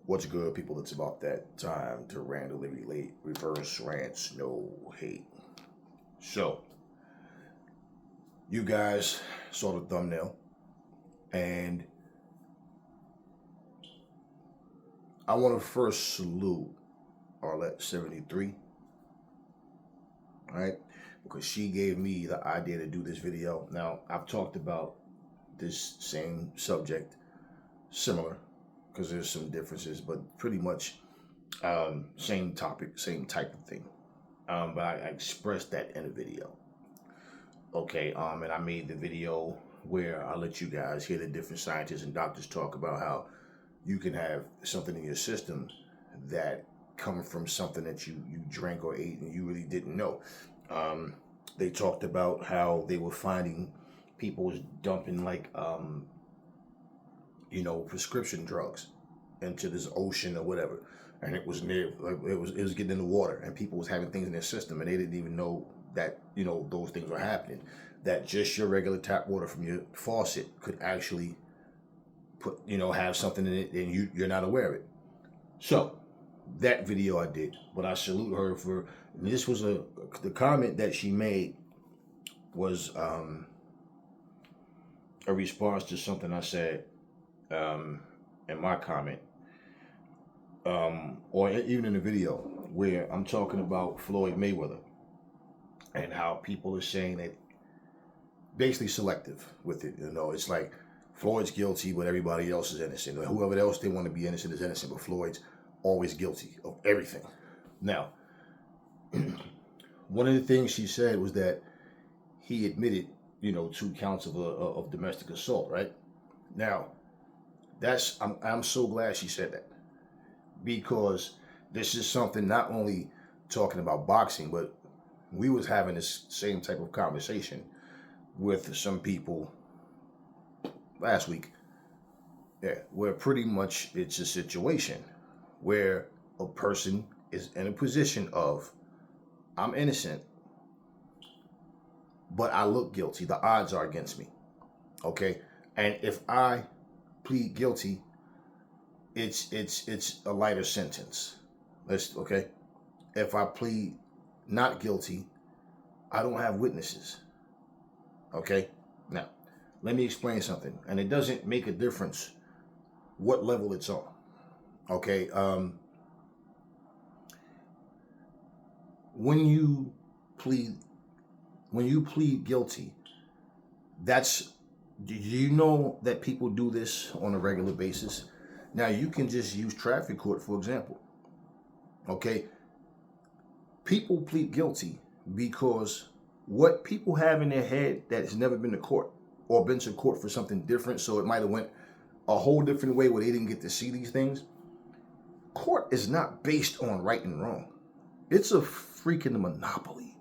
What's good, people? It's about that time to randomly relate, reverse rants, no hate. So, you guys saw the thumbnail, and I want to first salute Arlette73, right? Because she gave me the idea to do this video. Now, I've talked about this same subject, similar, because there's some differences, but pretty much same topic, same type of thing. But I expressed that in a video. Okay, and I made the video where I let you guys hear the different scientists and doctors talk about how you can have something in your system that come from something that you drank or ate and you really didn't know. They talked about how they were finding people was dumping prescription drugs into this ocean or whatever, and it was near, like, it was getting in the water, and people was having things in their system, and they didn't even know that those things were happening. That just your regular tap water from your faucet could actually put have something in it, and you're not aware of it. So that video I did, but I salute her for this. Was the comment that she made was a response to something I said in my comment, or even in the video where I'm talking about Floyd Mayweather and how people are saying that basically selective with it. It's like Floyd's guilty, but everybody else is innocent. Or whoever else they want to be innocent is innocent, but Floyd's always guilty of everything. Now, one of the things she said was that he admitted, 2 counts of domestic assault, right? Now, I'm so glad she said that, because this is something, not only talking about boxing, but we was having this same type of conversation with some people last week. Yeah, where pretty much it's a situation where a person is in a position of, I'm innocent, but I look guilty. The odds are against me. Okay? And if I plead guilty, it's a lighter sentence. Okay? If I plead not guilty, I don't have witnesses. Okay? Now, let me explain something. And it doesn't make a difference what level it's on. Okay? When you plead guilty, do you know that people do this on a regular basis? Now, you can just use traffic court, for example. Okay? People plead guilty because what people have in their head that has never been to court or been to court for something different, so it might have went a whole different way where they didn't get to see these things. Court is not based on right and wrong. It's a freaking monopoly,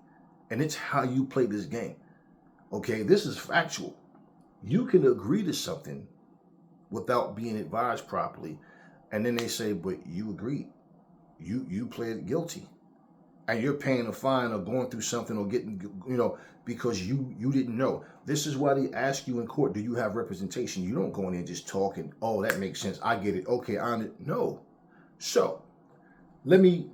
and it's how you play this game. Okay, this is factual. You can agree to something without being advised properly, and then they say, but you agreed. You pled guilty. And you're paying a fine or going through something or getting, because you didn't know. This is why they ask you in court, do you have representation? You don't go in there just talking, oh, that makes sense. I get it. Okay, no. So let me,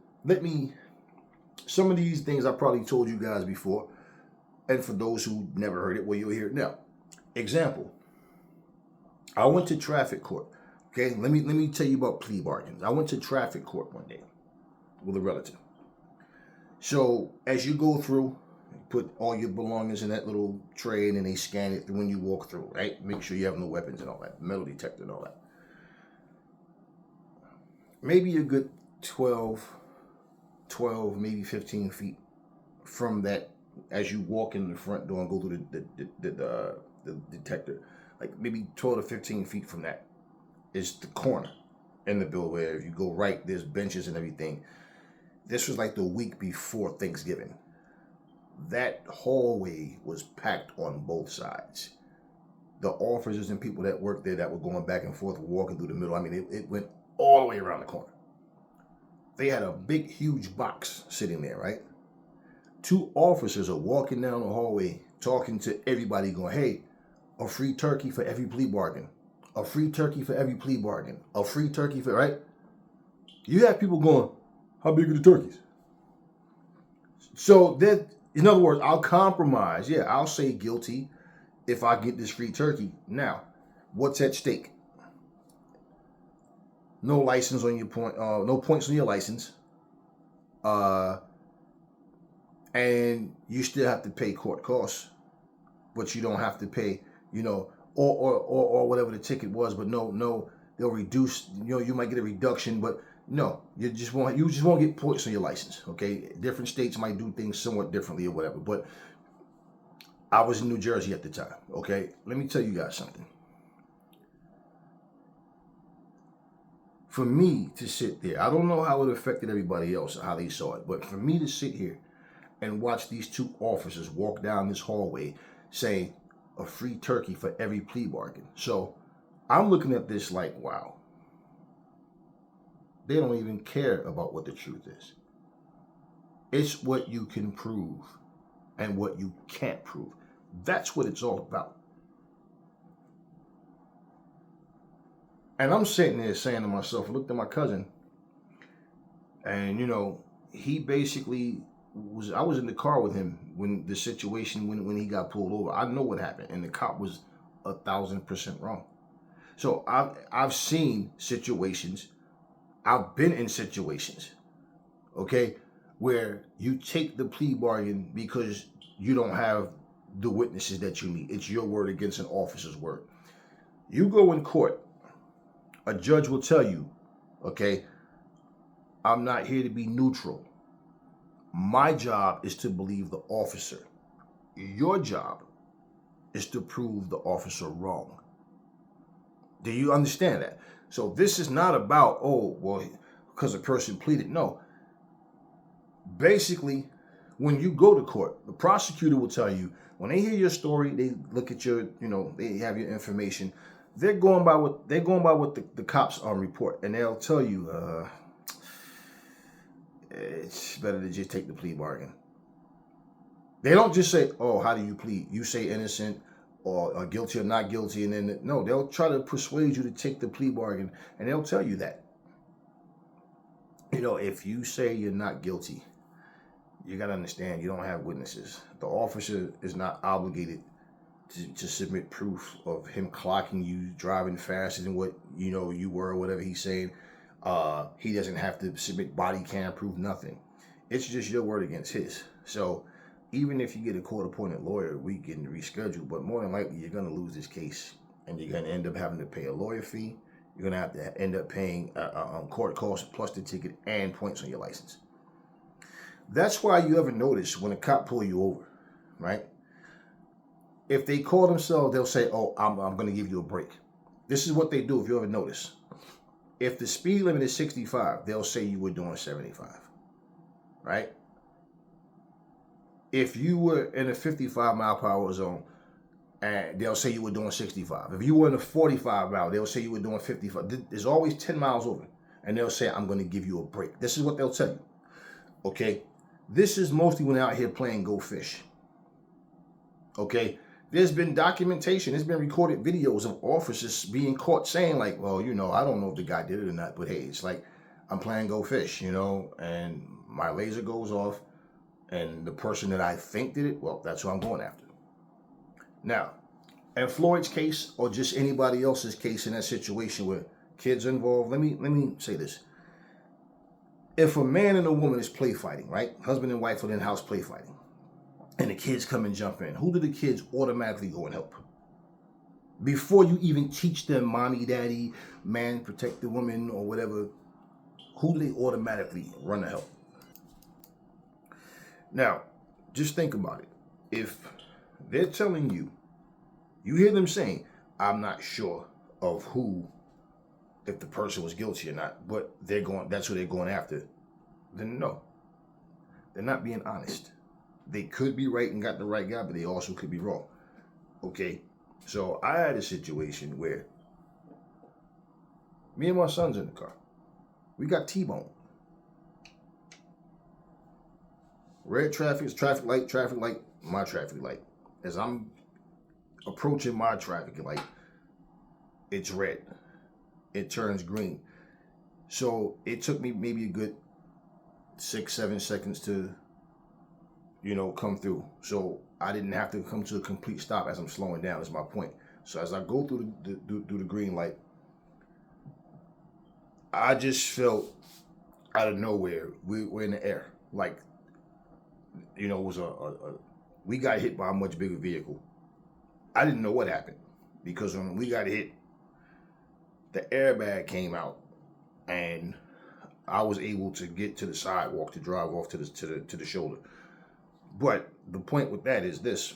some of these things I probably told you guys before. And for those who never heard it, well, you'll hear it now. Example, I went to traffic court. Okay, let me tell you about plea bargains. I went to traffic court one day with a relative. So as you go through, you put all your belongings in that little tray, and then they scan it when you walk through, right? Make sure you have no weapons and all that, metal detector and all that. Maybe a good 12, maybe 15 feet from that, as you walk in the front door and go through the detector, like maybe 12 to 15 feet from that is the corner in the building where if you go right, there's benches and everything. This was like the week before Thanksgiving. That hallway was packed on both sides. The officers and people that worked there that were going back and forth, walking through the middle. I mean, it went all the way around the corner. They had a big, huge box sitting there, right? 2 officers are walking down the hallway, talking to everybody, going, hey, a free turkey for every plea bargain. A free turkey for every plea bargain. A free turkey for, right? You have people going, how big are the turkeys? So that, in other words, I'll compromise. Yeah, I'll say guilty if I get this free turkey. Now, what's at stake? No license on your point, no points on your license, uh, and you still have to pay court costs, but you don't have to pay, or whatever the ticket was. But no, they'll reduce. You might get a reduction, but no, you just won't get points on your license. Okay, different states might do things somewhat differently or whatever. But I was in New Jersey at the time. Okay, let me tell you guys something. For me to sit there, I don't know how it affected everybody else, how they saw it, but for me to sit here and watch these two officers walk down this hallway saying a free turkey for every plea bargain. So I'm looking at this like, wow, they don't even care about what the truth is. It's what you can prove and what you can't prove. That's what it's all about. And I'm sitting there saying to myself, I looked at my cousin, and he basically I was in the car with him when the situation, when he got pulled over. I know what happened, and the cop was 1,000% wrong. So I've seen situations, I've been in situations, okay, where you take the plea bargain because you don't have the witnesses that you need. It's your word against an officer's word. You go in court, a judge will tell you, okay, I'm not here to be neutral. My job is to believe the officer. Your job is to prove the officer wrong. Do you understand that? So this is not about, oh, well, because a person pleaded. No. Basically, when you go to court, the prosecutor will tell you, when they hear your story, they look at your, they have your information. They're going by what the cops report, and they'll tell you, it's better to just take the plea bargain. They don't just say, oh, how do you plead? You say innocent or guilty or not guilty, and then no, they'll try to persuade you to take the plea bargain, and they'll tell you that. If you say you're not guilty, you got to understand you don't have witnesses. The officer is not obligated to submit proof of him clocking you driving faster than what you were, or whatever he's saying. He doesn't have to submit body cam proof, nothing. It's just your word against his. So even if you get a court-appointed lawyer, we can reschedule, but more than likely you're going to lose this case, and you're going to end up having to pay a lawyer fee. You're going to have to end up paying court costs plus the ticket and points on your license. That's why you ever notice when a cop pull you over, right? If they call themselves, they'll say, oh, I'm going to give you a break. This is what they do if you ever notice. If the speed limit is 65, they'll say you were doing 75, right? If you were in a 55 mile per hour zone, and they'll say you were doing 65. If you were in a 45 mile, they'll say you were doing 55. There's always 10 miles over, and they'll say, I'm going to give you a break. This is what they'll tell you, okay? This is mostly when they're out here playing Go Fish, okay? There's been documentation, there's been recorded videos of officers being caught saying like, well, I don't know if the guy did it or not, but hey, it's like, I'm playing Go Fish, and my laser goes off, and the person that I think did it, well, that's who I'm going after. Now, in Floyd's case, or just anybody else's case in that situation where kids are involved, let me say this. If a man and a woman is play fighting, right? Husband and wife are in house play fighting, and the kids come and jump in, who do the kids automatically go and help? Before you even teach them mommy, daddy, man, protect the woman, or whatever, who do they automatically run to help? Now, just think about it. If they're telling you, you hear them saying, I'm not sure of if the person was guilty or not, but that's who they're going after, then no. They're not being honest. They could be right and got the right guy, but they also could be wrong. Okay? So I had a situation where me and my son's in the car. We got T-boned. Red traffic is traffic light, my traffic light. As I'm approaching my traffic light, it's red. It turns green. So it took me maybe a good 6-7 seconds to, come through. So I didn't have to come to a complete stop as I'm slowing down, is my point. So as I go through the green light, I just felt out of nowhere, we're in the air. Like, it was we got hit by a much bigger vehicle. I didn't know what happened because when we got hit, the airbag came out and I was able to get to the sidewalk to drive off to the shoulder. But the point with that is this: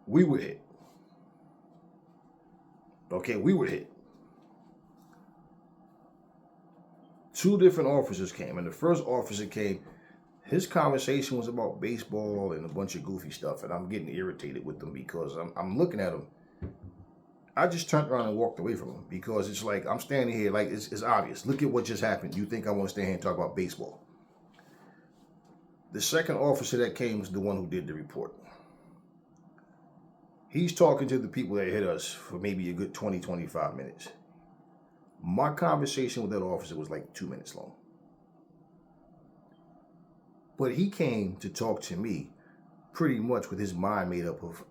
we were hit. Okay, we were hit. 2 different officers came, and the first officer came. His conversation was about baseball and a bunch of goofy stuff, and I'm getting irritated with them because I'm looking at him. I just turned around and walked away from him because it's like I'm standing here, like it's obvious. Look at what just happened. You think I want to stand here and talk about baseball? The second officer that came was the one who did the report. He's talking to the people that hit us for maybe a good 20, 25 minutes. My conversation with that officer was like 2 minutes long. But he came to talk to me pretty much with his mind made up of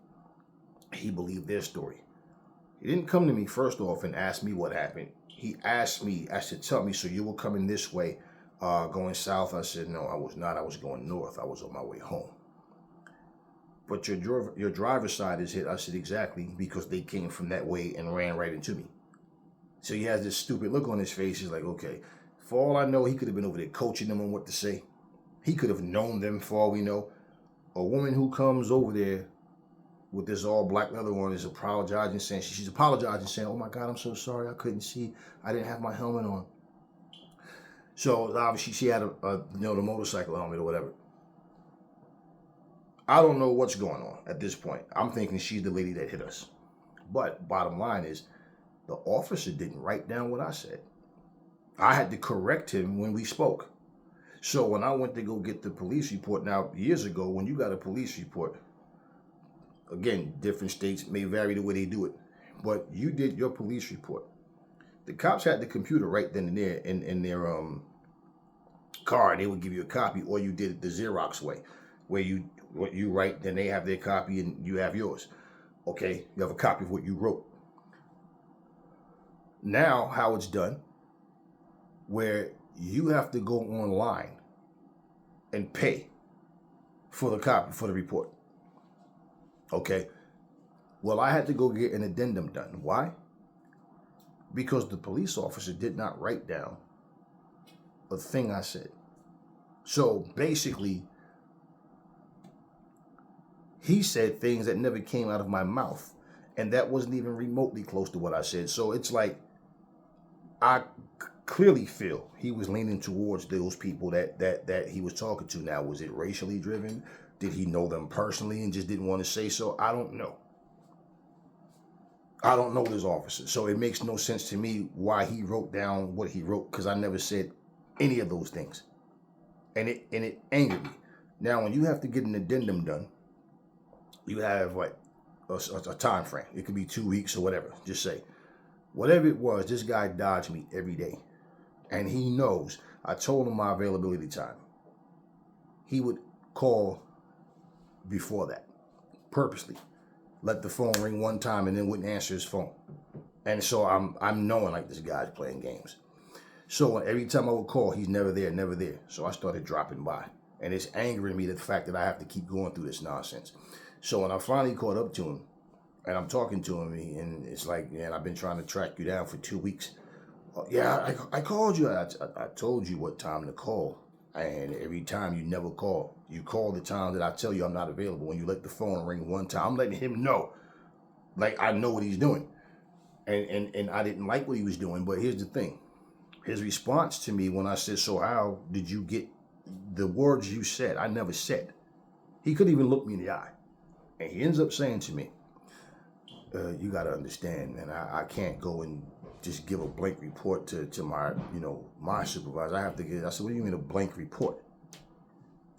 he believed their story. He didn't come to me first off and ask me what happened. He asked me, tell me, so you were coming this way, going south? I said, no, I was not. I was going north. I was on my way home. But your driver's side is hit. I said, exactly, because they came from that way and ran right into me. So he has this stupid look on his face. He's like, okay, for all I know, he could have been over there coaching them on what to say. He could have known them for all we know. A woman who comes over there with this all black leather on is apologizing, saying, she's apologizing, saying, oh my God, I'm so sorry. I couldn't see. I didn't have my helmet on. So obviously she had the motorcycle helmet or whatever. I don't know what's going on at this point. I'm thinking she's the lady that hit us. But bottom line is, the officer didn't write down what I said. I had to correct him when we spoke. So when I went to go get the police report, now years ago, when you got a police report, again, different states may vary the way they do it, but you did your police report. The cops had the computer right then and there in their car, and they would give you a copy, or you did it the Xerox way, where what you write, then they have their copy and you have yours. Okay, you have a copy of what you wrote. Now, how it's done, where you have to go online and pay for the copy, for the report. Okay. Well, I had to go get an addendum done. Why? Because the police officer did not write down a thing I said. So basically, he said things that never came out of my mouth, and that wasn't even remotely close to what I said. So it's like, I clearly feel he was leaning towards those people that he was talking to. Now, was it racially driven? Did he know them personally and just didn't want to say so? I don't know. I don't know this officer. So it makes no sense to me why he wrote down what he wrote, because I never said any of those things. And it angered me. Now, when you have to get an addendum done, you have what? A time frame. It could be 2 weeks or whatever. Just say. Whatever it was, this guy dodged me every day. And he knows. I told him my availability time. He would call before that, purposely. Let the phone ring one time and then wouldn't answer his phone. And so I'm knowing like this guy's playing games. So every time I would call, he's never there, never there. So I started dropping by. And it's angering me, the fact that I have to keep going through this nonsense. So when I finally caught up to him, and I'm talking to him, and it's like, man, I've been trying to track you down for 2 weeks. Yeah, I called you. I told you what time to call. And every time you never call. You call the time that I tell you I'm not available. When you let the phone ring one time, I'm letting him know. Like, I know what he's doing. And I didn't like what he was doing. But here's the thing. His response to me when I said, so how did you get the words you said? I never said. He couldn't even look me in the eye. And he ends up saying to me, you got to understand, man, I can't go and just give a blank report to my, my supervisor. I have to get, I said, what do you mean a blank report?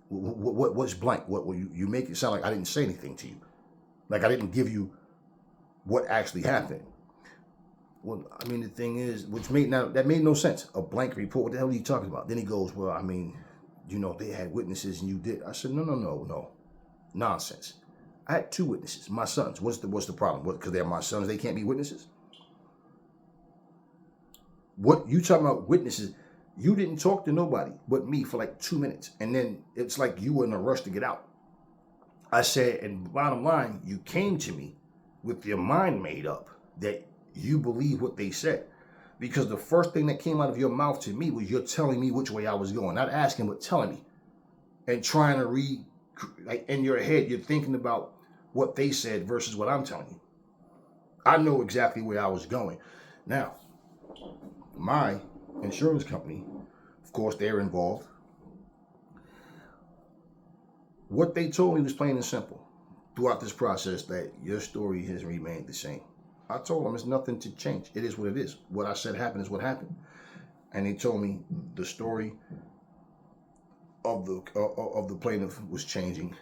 What's blank? What you make it sound like I didn't say anything to you. Like I didn't give you what actually happened. well, I mean, the thing is, that made no sense. A blank report. What the hell are you talking about? Then he goes, well, I mean, they had witnesses and you did. I said, no, nonsense. I had 2 witnesses, my sons. What's the problem? Because they're my sons, they can't be witnesses? What you talking about witnesses? You didn't talk to nobody but me for like 2 minutes, and then it's like you were in a rush to get out. I said, and bottom line, you came to me with your mind made up that you believe what they said. Because the first thing that came out of your mouth to me was you're telling me which way I was going. Not asking, but telling me. And trying to like in your head, you're thinking about what they said versus what I'm telling you. I know exactly where I was going. Now, my insurance company, of course, they're involved. What they told me was plain and simple throughout this process, that your story has remained the same. I told them it's nothing to change. It is what it is. What I said happened is what happened. And they told me the story of the plaintiff was changing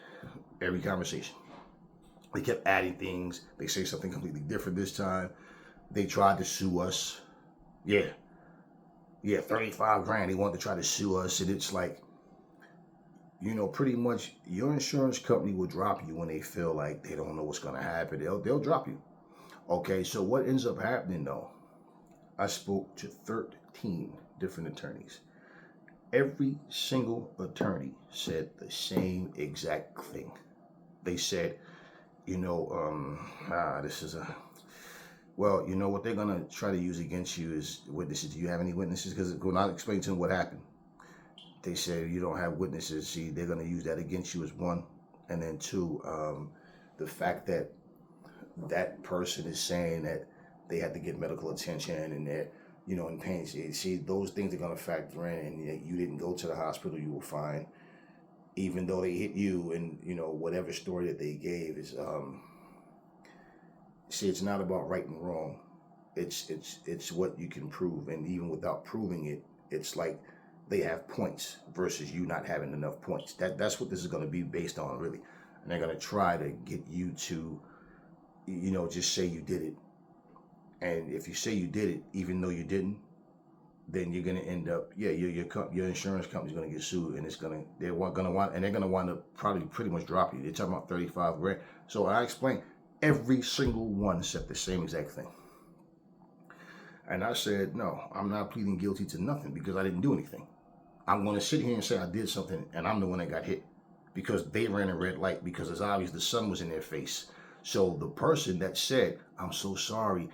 every conversation. They kept adding things. They say something completely different this time. They tried to sue us. Yeah, 35 grand. They wanted to try to sue us. And it's like, pretty much your insurance company will drop you when they feel like they don't know what's going to happen. They'll drop you. Okay, so what ends up happening though, I spoke to 13 different attorneys. Every single attorney said the same exact thing. They said, this is what they're going to try to use against you is witnesses. Do you have any witnesses? Because when I explained to them what happened, they said, you don't have witnesses. See, they're going to use that against you as one. And then 2, the fact that that person is saying that they had to get medical attention and they're, in pain. See, those things are going to factor in, and you didn't go to the hospital, you were fine. Even though they hit you, and, whatever story that they gave is, see, it's not about right and wrong. It's what you can prove. And even without proving it, it's like they have points versus you not having enough points. That's what this is going to be based on, really. And they're going to try to get you to, just say you did it. And if you say you did it, even though you didn't, then you're going to end up, your insurance company's going to get sued, and they're going to wind up probably pretty much drop you. They're talking about 35 grand. So I explained, every single one said the same exact thing. And I said, no, I'm not pleading guilty to nothing because I didn't do anything. I'm going to sit here and say I did something, and I'm the one that got hit because they ran a red light, because it's obvious the sun was in their face. So the person that said, I'm so sorry,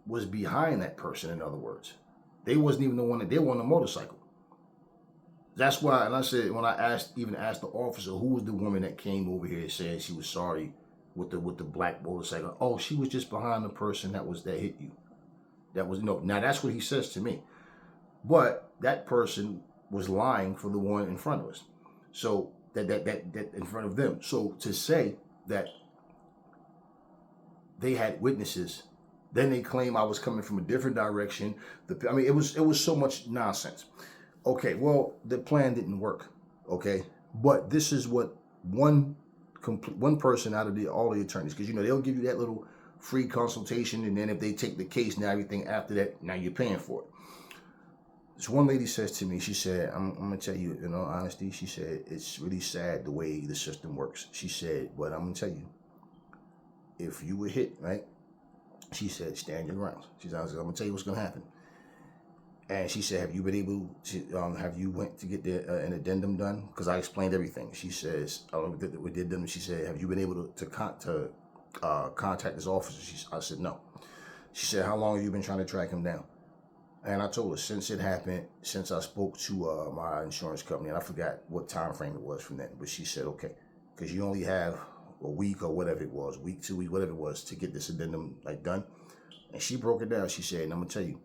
was behind that person, in other words. They wasn't even the one they were on a motorcycle. That's why, and I said, when I asked the officer, who was the woman that came over here saying she was sorry with the black motorcycle? Oh, she was just behind the person that hit you. Now that's what he says to me. But that person was lying for the one in front of us. So that in front of them. So to say that they had witnesses, then they claim I was coming from a different direction. It was so much nonsense. Okay, well, the plan didn't work. Okay, but this is what one person out of all the attorneys, because they'll give you that little free consultation, and then if they take the case and everything after that, now you're paying for it. This one lady says to me, she said, I'm gonna tell you in all honesty, she said, it's really sad the way the system works. She said, but I'm gonna tell you, if you were hit, right? She said, stand your ground. She said, I'm going to tell you what's going to happen. And she said, have you been able to, have you went to get an addendum done? Because I explained everything. She says, we did them. She said, have you been able to contact this officer? I said, no. She said, how long have you been trying to track him down? And I told her, since it happened, since I spoke to my insurance company, and I forgot what time frame it was from then, but she said, okay, because you only have a week or whatever it was, week, 2 weeks, whatever it was, to get this addendum done. And she broke it down. She said, and I'm going to tell you,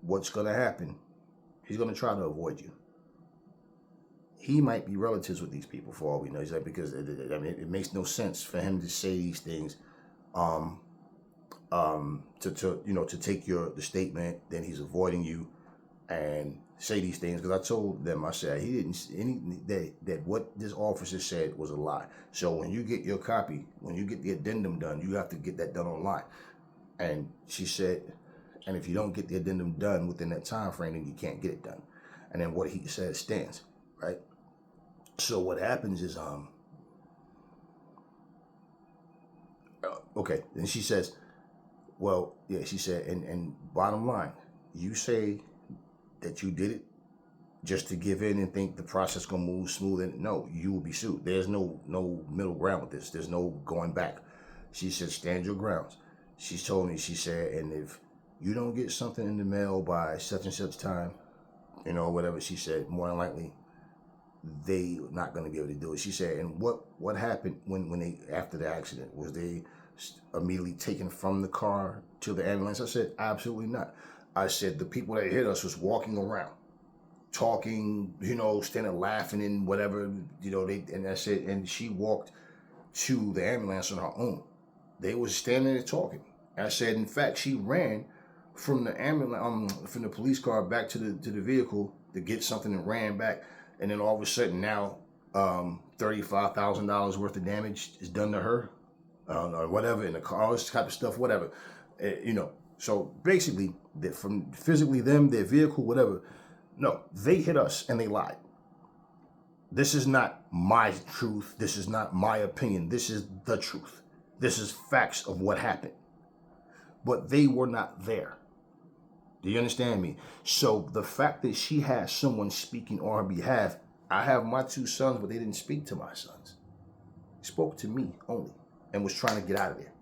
what's going to happen, he's going to try to avoid you. He might be relatives with these people for all we know. He's like, because it makes no sense for him to say these things, to take the statement, then he's avoiding you and say these things. Because I told them, I said, he didn't, that what this officer said was a lie. So when you get your copy, when you get the addendum done, you have to get that done online. And she said, and if you don't get the addendum done within that time frame, then you can't get it done. And then what he said stands, right? So what happens is, okay, then she says, well, yeah, she said, and bottom line, you say that you did it just to give in and think the process gonna move smooth, and no, you will be sued. There's no middle ground with this. There's no going back. She said, stand your grounds. She told me, she said, and if you don't get something in the mail by such and such time, you know, whatever, she said, more than likely, they not going to be able to do it. She said, and what happened when they, after the accident, was they immediately taken from the car to the ambulance? I said, absolutely not. I said, the people that hit us was walking around, talking, you know, standing laughing and whatever, you know, and I said, and she walked to the ambulance on her own. They was standing there talking. I said, in fact, she ran from the ambulance, from the police car back to the vehicle to get something and ran back. And then all of a sudden now, $35,000 worth of damage is done to her, or whatever, in the car, all this type of stuff, whatever, you know. So basically, from physically them, their vehicle, whatever, no, they hit us and they lied. This is not my truth. This is not my opinion. This is the truth. This is facts of what happened. But they were not there. Do you understand me? So the fact that she has someone speaking on her behalf, I have my two sons, but they didn't speak to my sons. They spoke to me only and was trying to get out of there.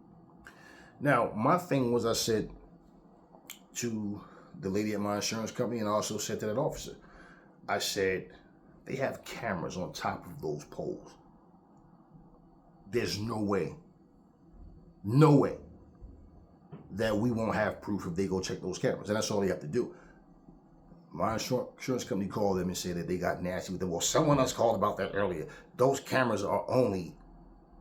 Now, my thing was, I said to the lady at my insurance company, and I also said to that officer, I said, they have cameras on top of those poles. There's no way that we won't have proof if they go check those cameras. And that's all they have to do. My insurance company called them and said that they got nasty with them. Well, someone else called about that earlier. Those cameras are only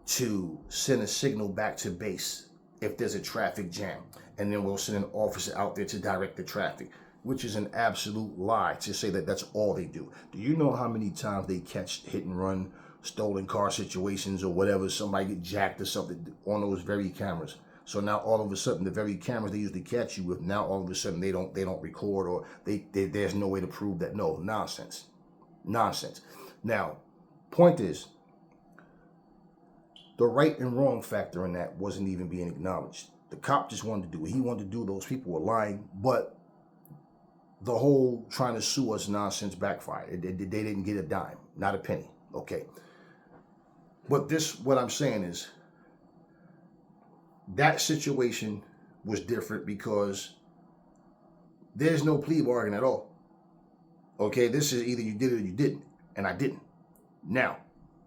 to send a signal back to base if there's a traffic jam. And then we'll send an officer out there to direct the traffic, which is an absolute lie to say that that's all they do. Do you know how many times they catch hit and run, stolen car situations or whatever, somebody get jacked or something on those very cameras? So now all of a sudden, the very cameras they usually catch you with, now all of a sudden they don't record, or there's no way to prove that. No, nonsense. Now, point is, the right and wrong factor in that wasn't even being acknowledged. The cop just wanted to do what he wanted to do. Those people were lying, but the whole trying to sue us nonsense backfired. They didn't get a dime, not a penny. Okay. But this, what I'm saying is, that situation was different because there's no plea bargain at all. Okay, this is either you did it or you didn't, and I didn't. Now,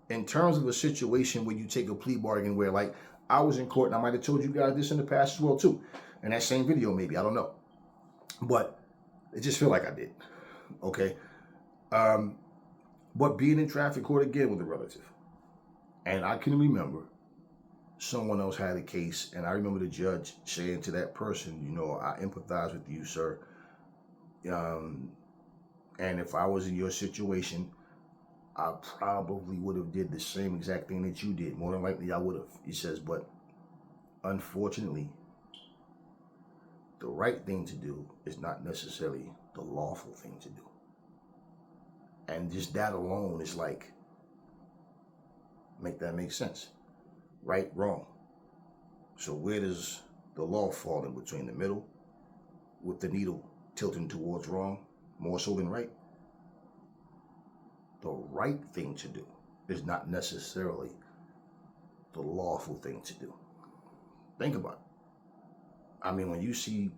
in terms of a situation where you take a plea bargain where, like, I was in court, and I might have told you guys this in the past as well too, in that same video maybe, I don't know. But it just feel like I did, okay? But being in traffic court again with a relative, and I can remember someone else had a case, and I remember the judge saying to that person, you know, I empathize with you, sir. And if I was in your situation, I probably would have did the same exact thing that you did. More than likely, I would have. He says, but unfortunately, the right thing to do is not necessarily the lawful thing to do. And just that alone is like, make that make sense. Right, wrong. So where does the law fall in between? The middle, with the needle tilting towards wrong, more so than right? The right thing to do is not necessarily the lawful thing to do. Think about it. I mean, when you see,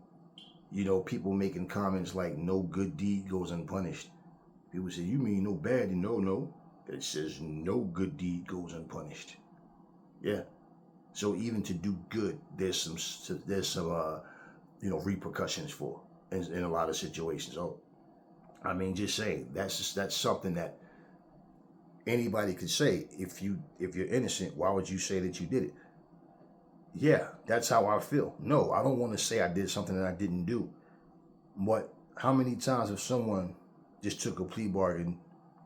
you know, people making comments like no good deed goes unpunished, people say, you mean no bad? No. It says no good deed goes unpunished. Yeah. So even to do good, there's some you know, repercussions for in a lot of situations. Oh, I mean, just saying, that's something that anybody could say. If you're innocent, why would you say that you did it? Yeah, that's how I feel. No, I don't want to say I did something that I didn't do. But how many times have someone just took a plea bargain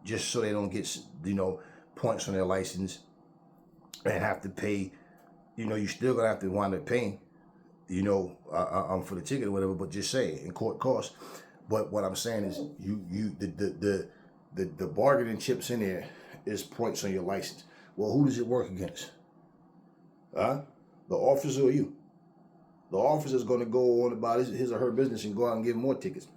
just so they don't get, you know, points on their license and have to pay? You know, you're still gonna have to wind up paying you know, I'm for the ticket or whatever, but just say in court costs. But what I'm saying is the bargaining chips in there is points on your license. Well, who does it work against? Huh? The officer or you? The officer is going to go on about his or her business and go out and give more tickets.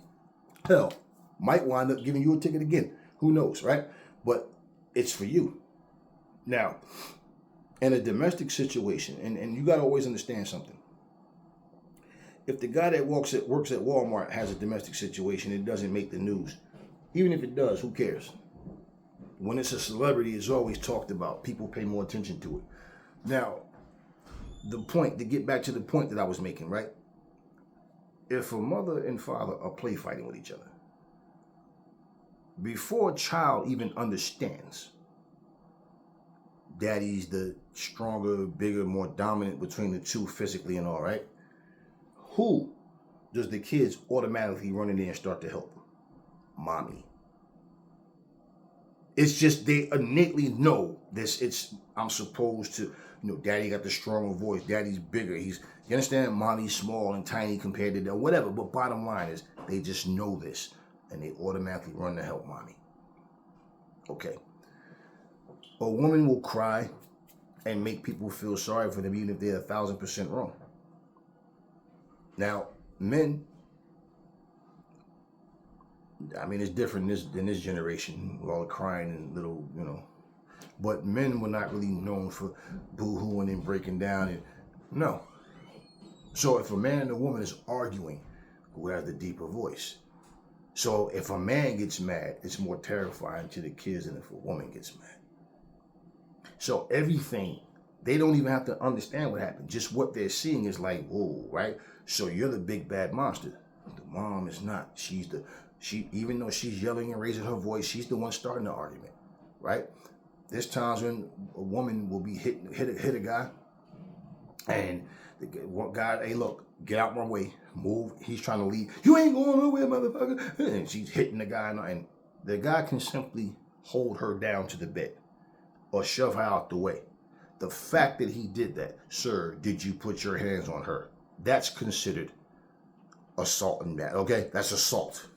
Hell, might wind up giving you a ticket again. Who knows, right? But it's for you. Now, in a domestic situation, and you got to always understand something. If the guy that works at Walmart has a domestic situation, it doesn't make the news. Even if it does, who cares? When it's a celebrity, it's always talked about. People pay more attention to it. Now, to get back to the point that I was making, right? If a mother and father are play fighting with each other, before a child even understands daddy's the stronger, bigger, more dominant between the two physically and all, right? Who does the kids automatically run in there and start to help? Mommy. It's just they innately know this. I'm supposed to, daddy got the stronger voice. Daddy's bigger. You understand? Mommy's small and tiny compared to that, whatever. But bottom line is they just know this and they automatically run to help mommy. Okay. A woman will cry and make people feel sorry for them even if they're 1,000% wrong. Now, men, I mean, it's different in this generation with all the crying and little, but men were not really known for boo-hooing and breaking down. And no. So if a man and a woman is arguing, who has the deeper voice? So if a man gets mad, it's more terrifying to the kids than if a woman gets mad. So everything, they don't even have to understand what happened. Just what they're seeing is like, whoa, right? So you're the big bad monster. The mom is not. She, even though she's yelling and raising her voice, she's the one starting the argument, right? There's times when a woman will be hit a guy, and the guy, hey, look, get out my way, move. He's trying to leave. You ain't going nowhere, motherfucker. And she's hitting the guy, and the guy can simply hold her down to the bed or shove her out the way. The fact that he did that, sir, did you put your hands on her? That's considered assault and that, okay? That's assault.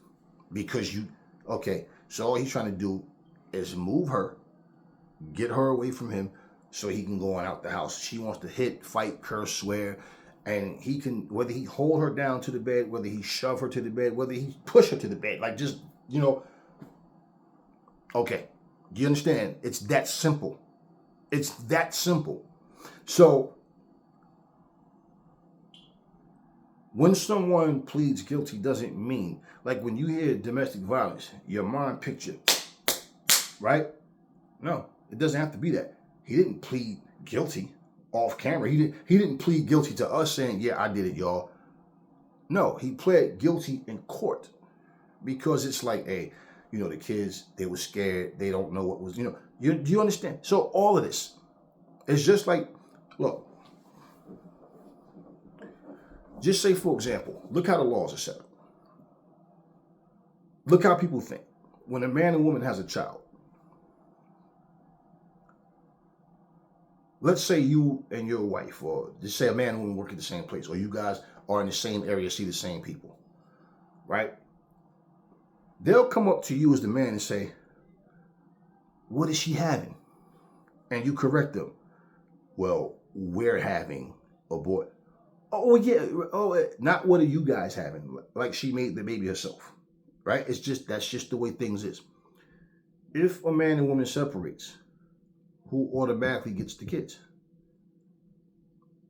Because so all he's trying to do is move her, get her away from him so he can go on out the house. She wants to hit, fight, curse, swear, and he can, whether he hold her down to the bed, whether he shove her to the bed, whether he push her to the bed, like just, okay. Do you understand? It's that simple. It's that simple. So when someone pleads guilty doesn't mean, like when you hear domestic violence, your mind picture, right? No, it doesn't have to be that. He didn't plead guilty off camera. He didn't plead guilty to us saying, yeah, I did it, y'all. No, he pled guilty in court because it's like, hey, the kids, they were scared. They don't know what was, do you understand? So all of this, it's just like, look, just say, for example, look how the laws are set up. Look how people think. When a man and woman has a child, let's say you and your wife, or just say a man and woman work at the same place, or you guys are in the same area, see the same people, right? They'll come up to you as the man and say, what is she having? And you correct them. Well, we're having a boy. Oh, yeah. Oh, not what are you guys having? Like she made the baby herself, right? That's just the way things is. If a man and woman separates, who automatically gets the kids?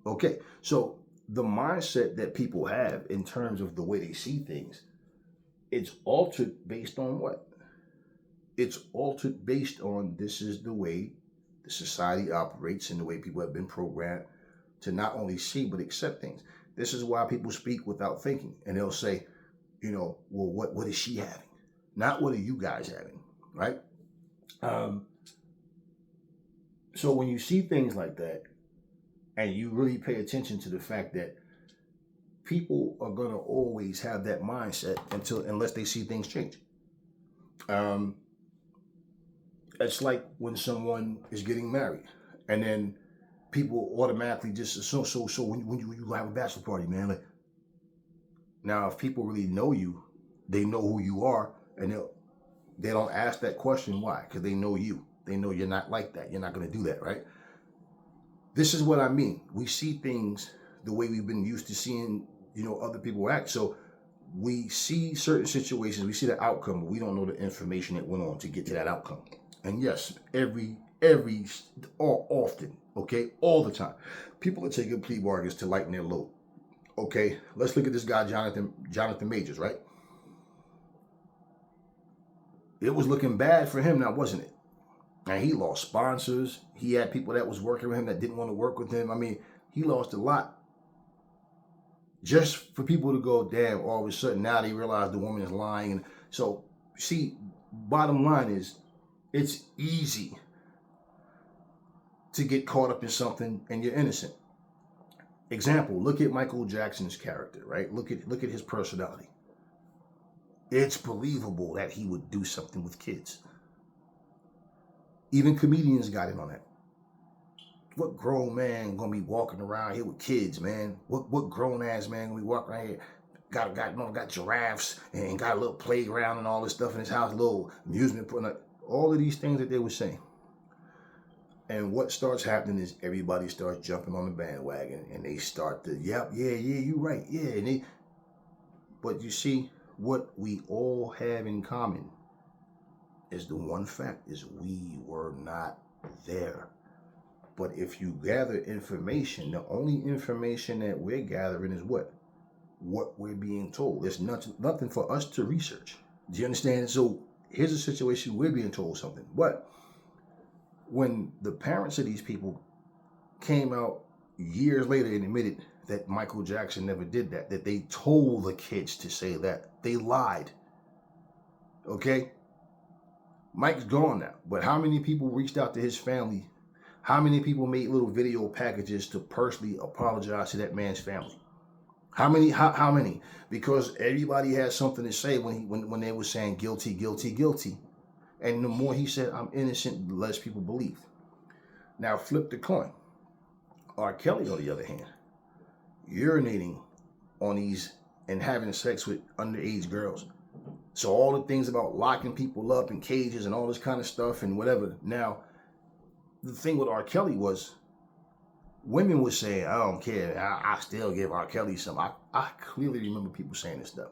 Okay, so the mindset that people have in terms of the way they see things, it's altered based on what? It's altered based on this is the way the society operates and the way people have been programmed to not only see but accept things. This is why people speak without thinking, and they'll say, well, what is she having? Not what are you guys having, right? So when you see things like that, and you really pay attention to the fact that people are going to always have that mindset unless they see things change. It's like when someone is getting married, and then people automatically just so when you have a bachelor party, man. Like, now, if people really know you, they know who you are, and they don't ask that question. Why? Because they know you. They know you're not like that. You're not going to do that, right? This is what I mean. We see things the way we've been used to seeing, other people act. So we see certain situations, we see the outcome, but we don't know the information that went on to get to that outcome. And yes, often, okay, all the time, people are taking plea bargains to lighten their load. Okay, let's look at this guy, Jonathan Majors, right? It was looking bad for him now, wasn't it? And he lost sponsors. He had people that was working with him that didn't want to work with him. I mean, he lost a lot. Just for people to go, damn, all of a sudden now they realize the woman is lying. So, see, bottom line is, it's easy to get caught up in something and you're innocent. Example, look at Michael Jackson's character, right? Look at his personality. It's believable that he would do something with kids. Even comedians got in on that. What grown man gonna be walking around here with kids, man? What grown ass man gonna be walking around here? Got giraffes and got a little playground and all this stuff in his house, little amusement, all of these things that they were saying. And what starts happening is everybody starts jumping on the bandwagon and they start to, yeah, you're right, yeah. But you see, what we all have in common is the one fact is we were not there. But if you gather information, the only information that we're gathering is what we're being told. There's nothing for us to research. Do you understand? So here's a situation, we're being told something. But when the parents of these people came out years later and admitted that Michael Jackson never did that they told the kids to say that, they lied. Okay? Mike's gone now, but how many people reached out to his family? How many people made little video packages to personally apologize to that man's family? How many? How many? Because everybody had something to say when they were saying guilty, guilty, guilty. And the more he said, I'm innocent, the less people believed. Now flip the coin. R. Kelly, on the other hand, urinating on these and having sex with underage girls. So all the things about locking people up in cages and all this kind of stuff and whatever. Now, the thing with R. Kelly was, women were saying, I don't care, I still give R. Kelly some. I clearly remember people saying this stuff.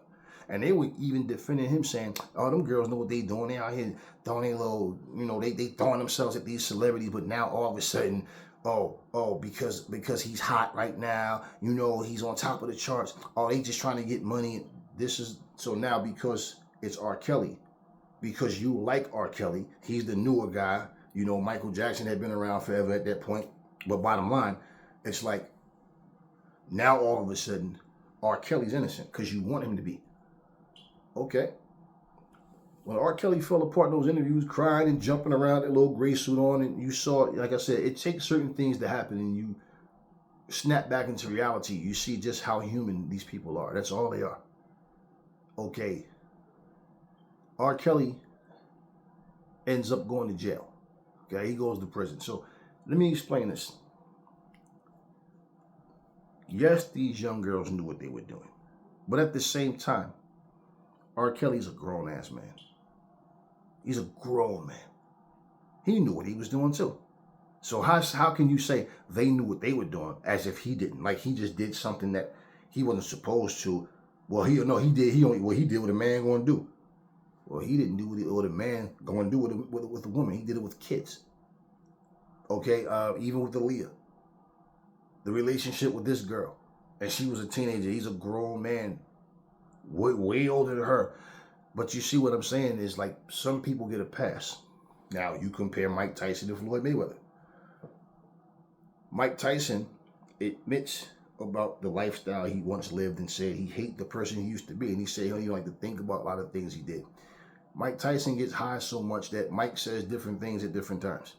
And they were even defending him, saying, oh, them girls know what they doing. They out here throwing their little, they throwing themselves at these celebrities, but now all of a sudden, because he's hot right now, he's on top of the charts. Oh, they just trying to get money. So now because it's R. Kelly, because you like R. Kelly, he's the newer guy. Michael Jackson had been around forever at that point. But bottom line, it's like, now all of a sudden, R. Kelly's innocent because you want him to be. Okay. When R. Kelly fell apart in those interviews, crying and jumping around, that little gray suit on, and you saw, like I said, it takes certain things to happen, and you snap back into reality. You see just how human these people are. That's all they are. Okay. R. Kelly ends up going to jail. Okay, he goes to prison. So let me explain this. Yes, these young girls knew what they were doing. But at the same time, R. Kelly's a grown-ass man. He's a grown man. He knew what he was doing too. So how can you say they knew what they were doing as if he didn't? Like he just did something that he wasn't supposed to. Well, he did what a man going to do. Well, he didn't do what a man going to do with a woman. He did it with kids. Okay, even with Aaliyah. The relationship with this girl. And she was a teenager. He's a grown man. Way older than her. But you see what I'm saying is, like, some people get a pass. Now, you compare Mike Tyson to Floyd Mayweather. Mike Tyson admits about the lifestyle he once lived and said he hated the person he used to be. And he said he don't like to think about a lot of things he did. Mike Tyson gets high so much that Mike says different things at different times.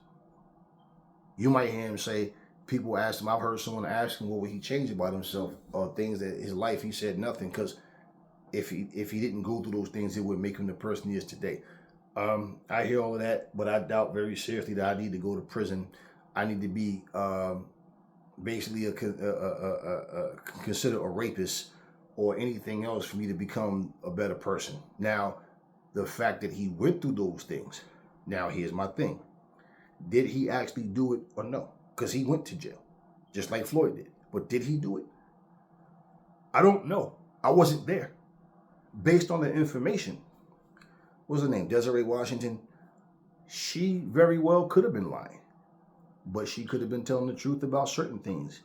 You might hear him say, people ask him, I've heard someone ask him what would he change about himself or things that his life. He said nothing, because if he didn't go through those things, it would make him the person he is today. I hear all of that, but I doubt very seriously that I need to go to prison. I need to be basically considered a rapist or anything else for me to become a better person. Now, the fact that he went through those things. Now, here's my thing. Did he actually do it or no? Because he went to jail, just like Floyd did. But did he do it? I don't know. I wasn't there. Based on the information, what's her name? Desiree Washington. She very well could have been lying, but she could have been telling the truth about certain things.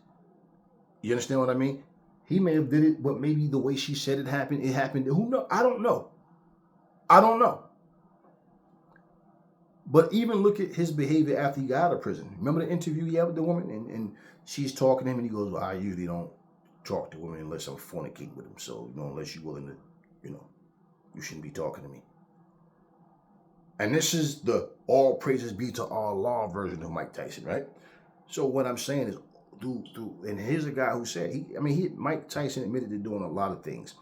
You understand what I mean? He may have did it, but maybe the way she said it happened, it happened. Who knows? I don't know. I don't know. But even look at his behavior after he got out of prison. Remember the interview he had with the woman? And she's talking to him, and he goes, well, I usually don't talk to women unless I'm fornicating with them. So, unless you're willing to, you shouldn't be talking to me. And this is the all praises be to Allah version of Mike Tyson, right? So what I'm saying is, and here's a guy who said, Mike Tyson admitted to doing a lot of things.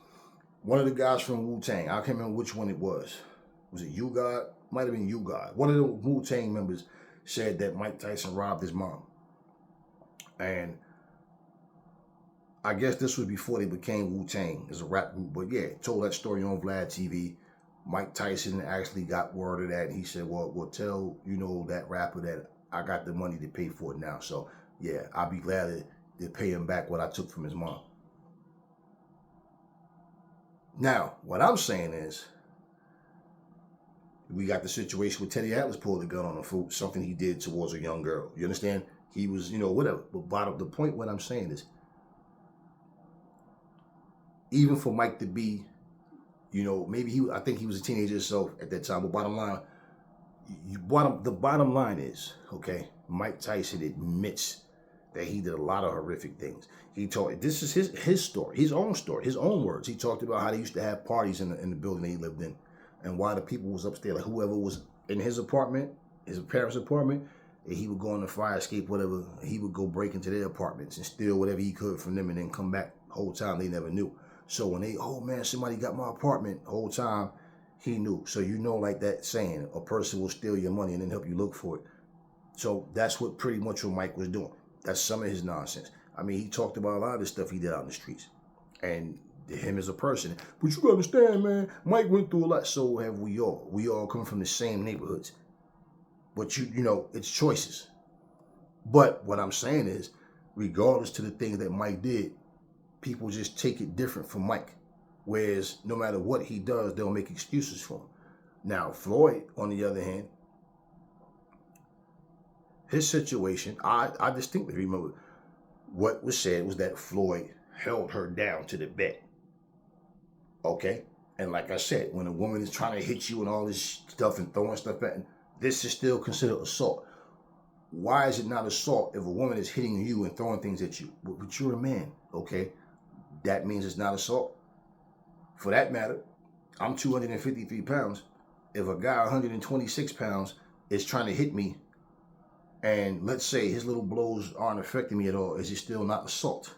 One of the guys from Wu-Tang, I can't remember which one it was. Was it You God? Might have been You God. One of the Wu-Tang members said that Mike Tyson robbed his mom. And I guess this was before they became Wu-Tang as a rap group. But yeah, told that story on Vlad TV. Mike Tyson actually got word of that. And he said, well, tell, that rapper that I got the money to pay for it now. So yeah, I'll be glad to pay him back what I took from his mom. Now, what I'm saying is, we got the situation where Teddy Atlas pulled a gun on him for something he did towards a young girl. You understand? He was, whatever. But the point what I'm saying is, even for Mike to be, maybe I think he was a teenager himself at that time. But bottom line, the bottom line is, okay, Mike Tyson admits that he did a lot of horrific things. He told, this is his story, his own words. He talked about how they used to have parties in the building that he lived in, and why the people was upstairs, like whoever was in his apartment, his parents' apartment, and he would go on the fire escape, whatever. He would go break into their apartments and steal whatever he could from them, and then come back. The whole time they never knew. So when they, oh man, somebody got my apartment, the whole time he knew. So like that saying, a person will steal your money and then help you look for it. So that's what pretty much what Mike was doing. That's some of his nonsense. He talked about a lot of the stuff he did out in the streets. And him as a person. But you gotta understand, man, Mike went through a lot. So have we all. We all come from the same neighborhoods. But it's choices. But what I'm saying is, regardless to the things that Mike did, people just take it different from Mike. Whereas no matter what he does, they'll make excuses for him. Now, Floyd, on the other hand, his situation, I distinctly remember what was said was that Floyd held her down to the bed. Okay? And like I said, when a woman is trying to hit you and all this stuff and throwing stuff at you, this is still considered assault. Why is it not assault if a woman is hitting you and throwing things at you? But you're a man, okay? That means it's not assault. For that matter, I'm 253 pounds. If a guy 126 pounds is trying to hit me, and let's say his little blows aren't affecting me at all, is it still not assault?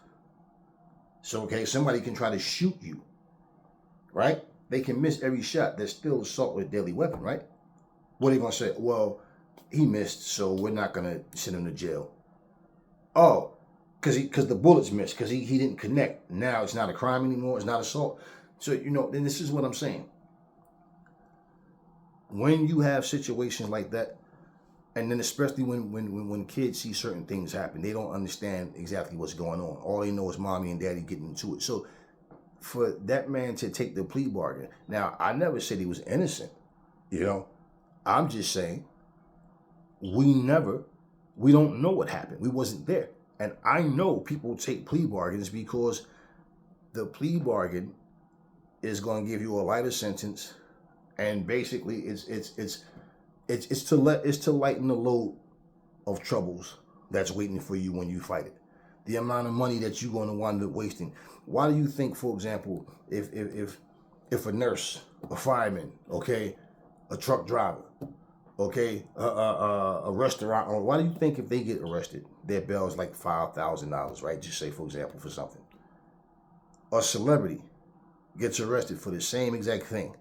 So, okay, somebody can try to shoot you, right? They can miss every shot. That's still assault with a deadly weapon, right? What are you going to say? Well, he missed, so we're not going to send him to jail. Oh, because the bullets missed, because he didn't connect. Now it's not a crime anymore. It's not assault. So, then this is what I'm saying. When you have situations like that, and then especially when kids see certain things happen, they don't understand exactly what's going on. All they know is mommy and daddy getting into it. So for that man to take the plea bargain, now I never said he was innocent. I'm just saying we don't know what happened. We wasn't there. And I know people take plea bargains because the plea bargain is going to give you a lighter sentence, and basically it's to lighten the load of troubles that's waiting for you when you fight it. The amount of money that you're going to wind up wasting. Why do you think, for example, if a nurse, a fireman, okay, a truck driver, okay, a restaurant owner, why do you think if they get arrested, their bail is like $5,000, right? Just say, for example, for something. A celebrity gets arrested for the same exact thing,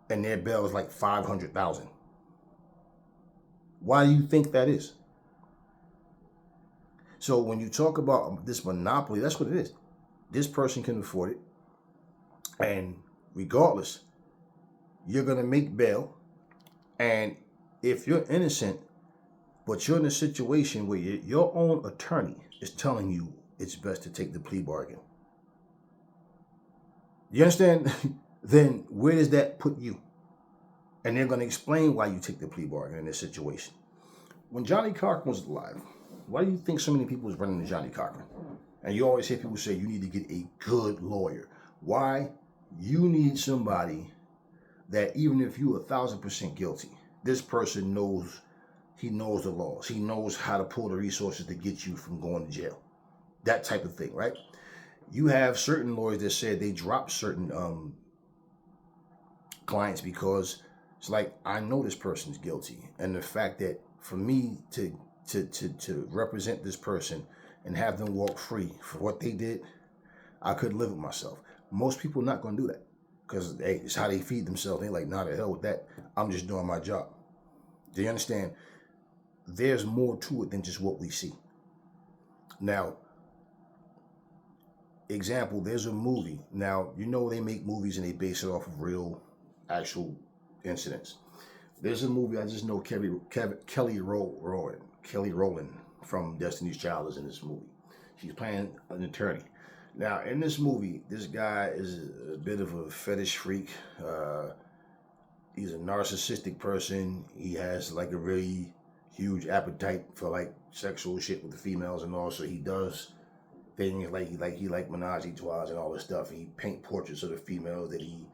and their bail is like $500,000. Why do you think that is? So when you talk about this monopoly, that's what it is. This person can afford it. And regardless, you're going to make bail. And if you're innocent, but you're in a situation where your own attorney is telling you it's best to take the plea bargain. You understand? Then where does that put you? And they're going to explain why you take the plea bargain in this situation. When Johnny Cochran was alive, why do you think so many people was running to Johnny Cochran? And you always hear people say you need to get a good lawyer. Why? You need somebody that even if you're 1,000% guilty, this person knows, he knows the laws. He knows how to pull the resources to get you from going to jail. That type of thing, right? You have certain lawyers that said they drop certain clients because it's like, I know this person's guilty. And the fact that for me to represent this person and have them walk free for what they did, I couldn't live with myself. Most people are not going to do that because hey, it's how they feed themselves. They're like, nah, the hell with that. I'm just doing my job. Do you understand? There's more to it than just what we see. Now, example, there's a movie. Now, you know they make movies and they base it off of real, actual incidents. There's a movie, I just know Kelly Rowland from Destiny's Child is in this movie. She's playing an attorney. Now, in this movie, this guy is a bit of a fetish freak. He's a narcissistic person. He has like a really huge appetite for like sexual shit with the females, and also he does things like he like menage a trois and all this stuff. He paint portraits of the females that he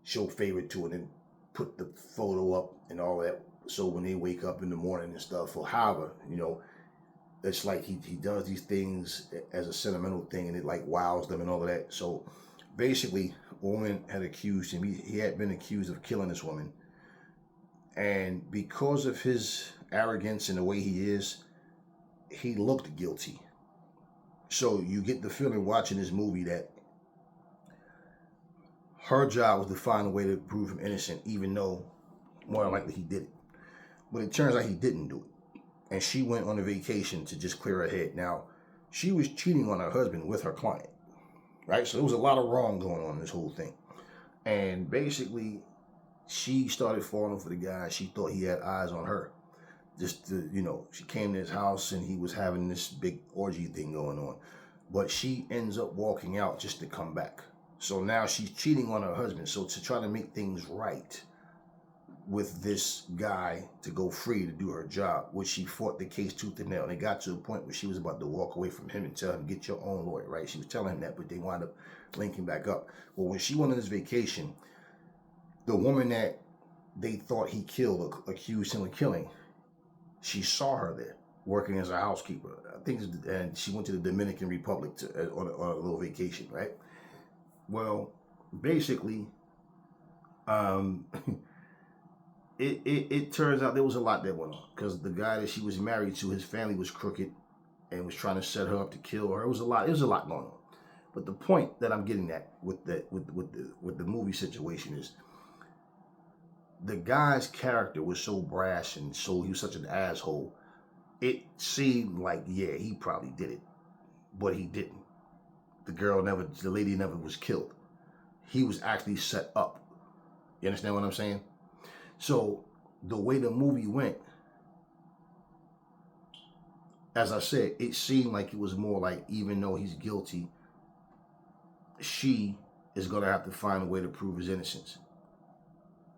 show favor to, and then put the photo up and all that. So when they wake up in the morning and stuff, or however, you know, it's like he does these things as a sentimental thing, and it like wows them and all of that. So basically, a woman had accused him. He had been accused of killing this woman, and because of his arrogance and the way he is, he looked guilty. So you get the feeling watching this movie that her job was to find a way to prove him innocent, even though more than likely he did it. But it turns out he didn't do it. And she went on a vacation to just clear her head. Now, she was cheating on her husband with her client, right? So there was a lot of wrong going on in this whole thing. And basically, she started falling for the guy. She thought he had eyes on her. Just to, you know, she came to his house and he was having this big orgy thing going on. But she ends up walking out just to come back. So now she's cheating on her husband. So to try to make things right with this guy to go free to do her job, which she fought the case tooth and nail. And it got to a point where she was about to walk away from him and tell him, get your own lawyer, right? She was telling him that, but they wound up linking back up. Well, when she went on this vacation, the woman that they thought he killed, accused him of killing, she saw her there working as a housekeeper. I think, and she went to the Dominican Republic on a little vacation, right? Well, basically, it turns out there was a lot that went on because the guy that she was married to, his family was crooked and was trying to set her up to kill her. It was a lot going on. But the point that I'm getting at with the movie situation is the guy's character was so brash and so he was such an asshole. It seemed like, yeah, he probably did it, but he didn't. The lady never was killed. He was actually set up. You understand what I'm saying? So the way the movie went, as I said, it seemed like it was more like, even though he's guilty, she is going to have to find a way to prove his innocence.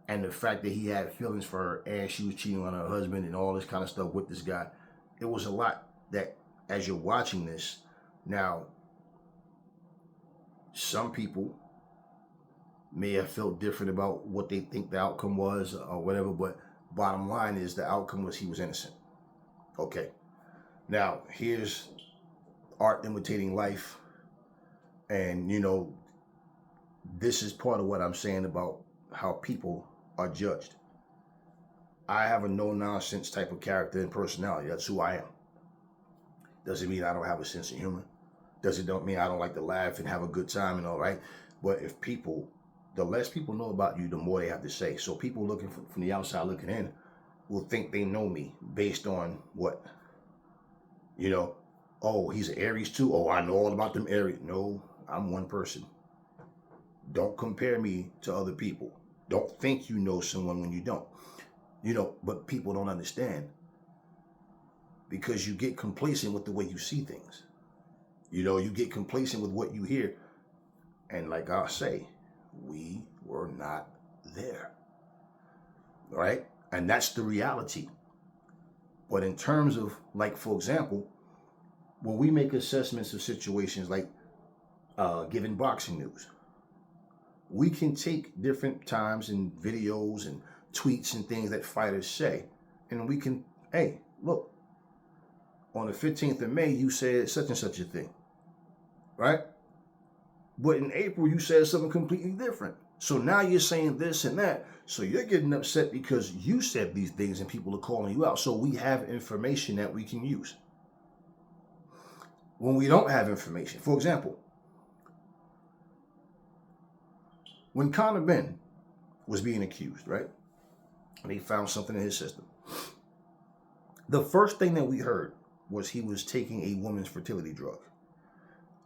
And the fact that he had feelings for her and she was cheating on her husband and all this kind of stuff with this guy, it was a lot that as you're watching this, now, some people may have felt different about what they think the outcome was or whatever, but bottom line is the outcome was he was innocent. Okay. Now, here's art imitating life. And, you know, this is part of what I'm saying about how people are judged. I have a no-nonsense type of character and personality. That's who I am. Doesn't mean I don't have a sense of humor. Don't mean I don't like to laugh and have a good time and all, right? But if people, the less people know about you, the more they have to say. So people looking from the outside looking in will think they know me based on what? You know, Oh, he's an Aries too. Oh, I know all about them Aries. No, I'm one person. Don't compare me to other people. Don't think you know someone when you don't. But people don't understand because you get complacent with the way you see things. You get complacent with what you hear. And like I say, we were not there. Right? And that's the reality. But in terms of, like, for example, when we make assessments of situations like giving boxing news, we can take different times and videos and tweets and things that fighters say, and we can, hey, look, on the 15th of May, you said such and such a thing, right? But in April, you said something completely different. So now you're saying this and that. So you're getting upset because you said these things and people are calling you out. So we have information that we can use. When we don't have information, for example, when Conor Ben was being accused, right? And he found something in his system. The first thing that we heard was he was taking a woman's fertility drug.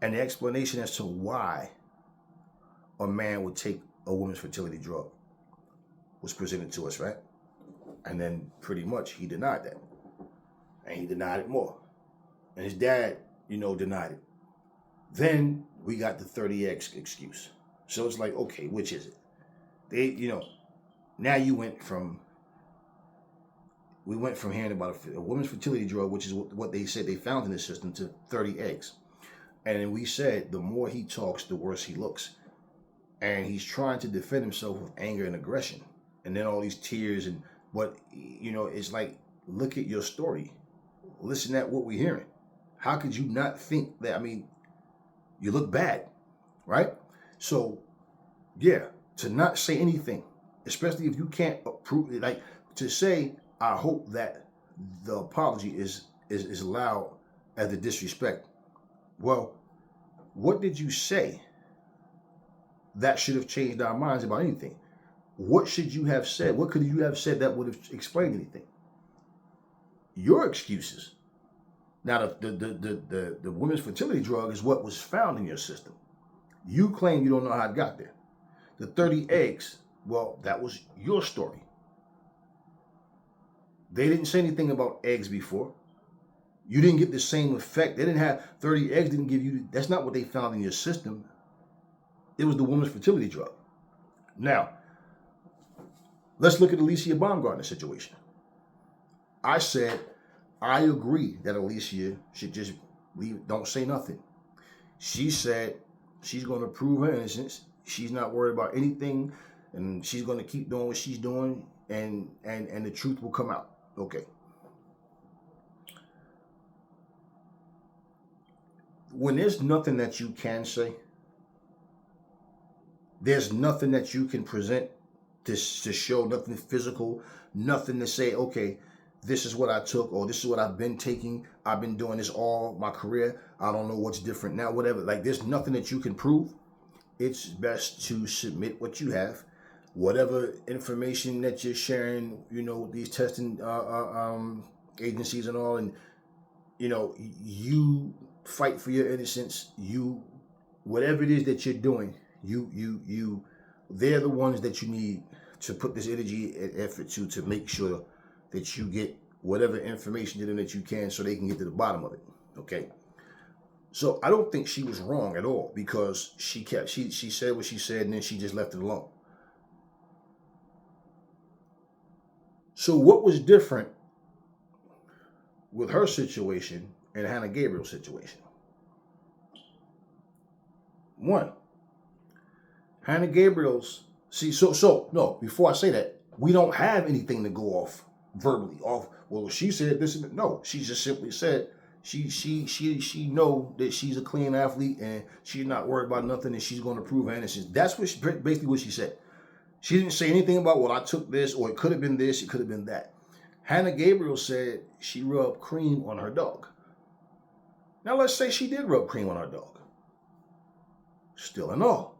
And the explanation as to why a man would take a woman's fertility drug was presented to us, right? And then pretty much he denied that. And he denied it more. And his dad, denied it. Then we got the 30X excuse. So it's like, okay, which is it? Now we went from hearing about a woman's fertility drug, which is what they said they found in the system, to 30 eggs. And then we said the more he talks, the worse he looks. And he's trying to defend himself with anger and aggression. And then all these tears it's like, look at your story. Listen at what we're hearing. How could you not think that? You look bad, right? So, yeah, to not say anything, especially if you can't approve, like to say, I hope that the apology is allowed as a disrespect. Well, what did you say that should have changed our minds about anything? What should you have said? What could you have said that would have explained anything? Your excuses. Now, the women's fertility drug is what was found in your system. You claim you don't know how it got there. The 30 eggs, well, that was your story. They didn't say anything about eggs before. You didn't get the same effect. They didn't have 30 eggs, didn't give you, that's not what they found in your system. It was the woman's fertility drug. Now, let's look at Alicia Baumgardner situation. I said, I agree that Alicia should just leave, don't say nothing. She said she's going to prove her innocence. She's not worried about anything, and she's going to keep doing what she's doing, and the truth will come out. Okay. When there's nothing that you can say, there's nothing that you can present to show, nothing physical, nothing to say, okay, this is what I took, or this is what I've been taking. I've been doing this all my career. I don't know what's different now, whatever. Like, there's nothing that you can prove. It's best to submit what you have. Whatever information that you're sharing, these testing agencies and all, and, you fight for your innocence. Whatever it is that you're doing, they're the ones that you need to put this energy and effort to make sure that you get whatever information to them that you can so they can get to the bottom of it. Okay. So I don't think she was wrong at all, because she said what she said, and then she just left it alone. So what was different with her situation and Hannah Gabriel's situation? One, Hannah Gabriel's, no, before I say that, we don't have anything to go off verbally. Well, she said this, no, she just simply said she know that she's a clean athlete and she's not worried about nothing, and she's going to prove her innocence. That's basically what she said. She didn't say anything about, well, I took this, or it could have been this, it could have been that. Hannah Gabriel said she rubbed cream on her dog. Now let's say she did rub cream on her dog. Still in all,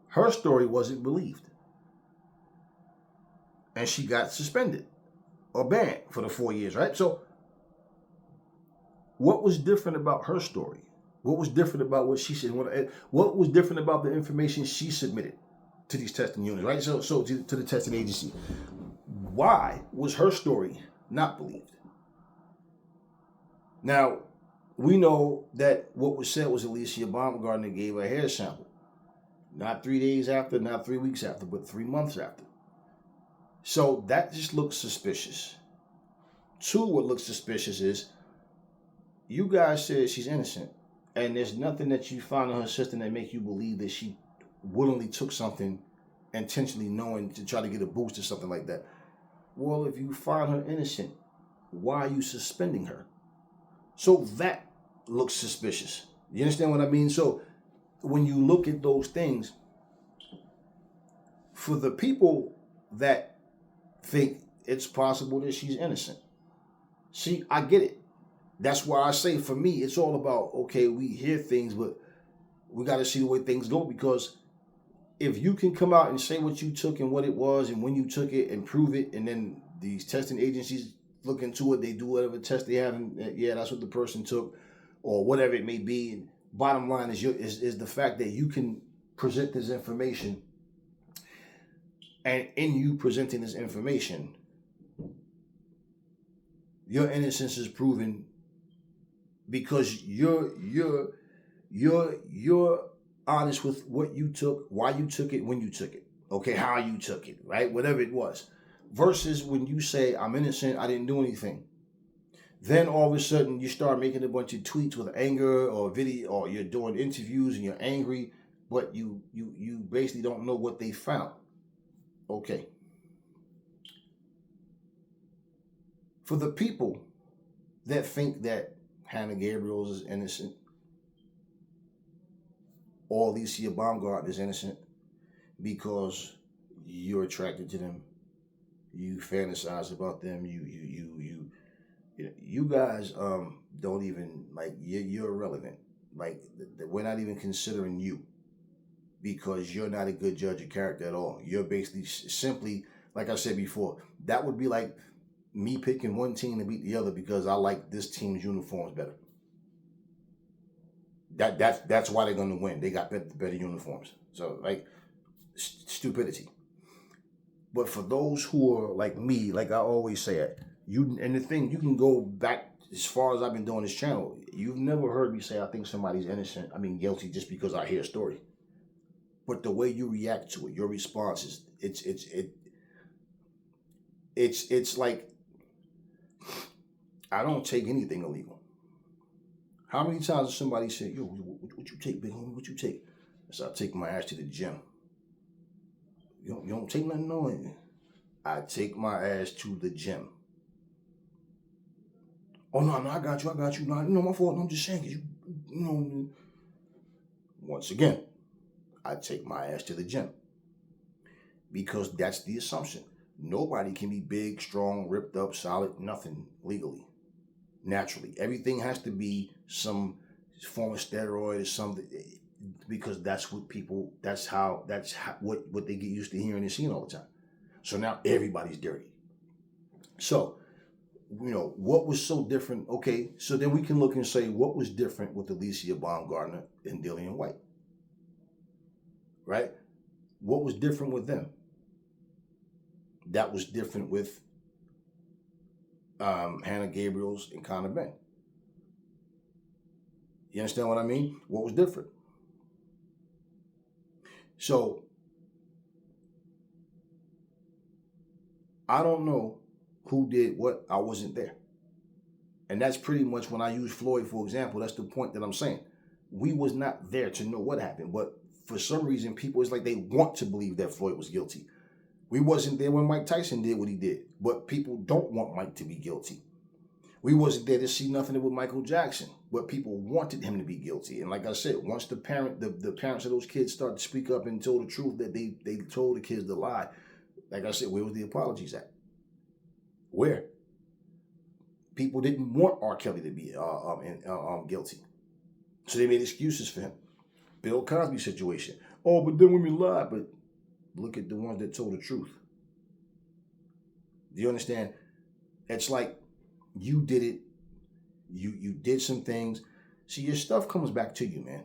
her story wasn't believed, and she got suspended or banned for the 4 years, right? So What was different about her story? What was different about what she said? What was different about the information she submitted to these testing units, right? So to the testing agency. Why was her story not believed? Now, we know that what was said was Alicia Baumgardner gave a hair sample. Not 3 days after, not 3 weeks after, but 3 months after. So that just looks suspicious. Two, what looks suspicious is you guys said she's innocent, and there's nothing that you find in her system that make you believe that she willingly took something intentionally knowing to try to get a boost or something like that. Well, if you find her innocent, why are you suspending her? So that looks suspicious. You understand what I mean? So when you look at those things, for the people that think it's possible that she's innocent, see, I get it. That's why I say, for me, it's all about, okay, we hear things, but we got to see the way things go, because if you can come out and say what you took and what it was and when you took it and prove it, and then these testing agencies look into it, they do whatever test they have, and yeah, that's what the person took, or whatever it may be. And bottom line is the fact that you can present this information, and in you presenting this information, your innocence is proven because you're honest with what you took, why you took it, when you took it, okay, how you took it, right, whatever it was. Versus when you say, I'm innocent, I didn't do anything. Then all of a sudden you start making a bunch of tweets with anger, or video, or you're doing interviews and you're angry, but you basically don't know what they found. Okay. For the people that think that Hannah Gabriels is innocent, or Alicia Baumgardner is innocent because you're attracted to them, you fantasize about them, you guys don't even, like, you're irrelevant. Like, we're not even considering you, because you're not a good judge of character at all. You're basically simply, like I said before, that would be like me picking one team to beat the other because I like this team's uniforms better. That's why they're going to win. They got better uniforms. So, like, stupidity. But for those who are like me, like I always say, and the thing, you can go back as far as I've been doing this channel. You've never heard me say I think somebody's innocent, guilty, just because I hear a story. But the way you react to it, your response is, it's like, I don't take anything illegal. How many times has somebody said, yo, what you take, big homie? What you take? So I take my ass to the gym. You don't take nothing knowing. I take my ass to the gym. Oh, no, I got you. No, my fault. No, I'm just saying, because you know. Once again, I take my ass to the gym. Because that's the assumption. Nobody can be big, strong, ripped up, solid, nothing legally, naturally. Everything has to be some form of steroid or something, because that's what people, that's how what they get used to hearing and seeing all the time. So now everybody's dirty. So, what was so different? Okay, so then we can look and say, what was different with Alicia Baumgardner and Dillian Whyte? Right? What was different with them? That was different with Hannah Gabriels and Conor Benn. You understand what I mean? What was different? So, I don't know who did what. I wasn't there. And that's pretty much, when I use Floyd, for example, that's the point that I'm saying. We was not there to know what happened. But for some reason, people, it's like they want to believe that Floyd was guilty. We wasn't there when Mike Tyson did what he did. But people don't want Mike to be guilty. We wasn't there to see nothing with Michael Jackson. But people wanted him to be guilty. And like I said, once the parents of those kids started to speak up and told the truth, that they told the kids to lie, like I said, where was the apologies at? Where? People didn't want R. Kelly to be guilty. So they made excuses for him. Bill Cosby situation. Oh, but then women lied. But look at the ones that told the truth. Do you understand? It's like you did it You did some things. See, your stuff comes back to you, man.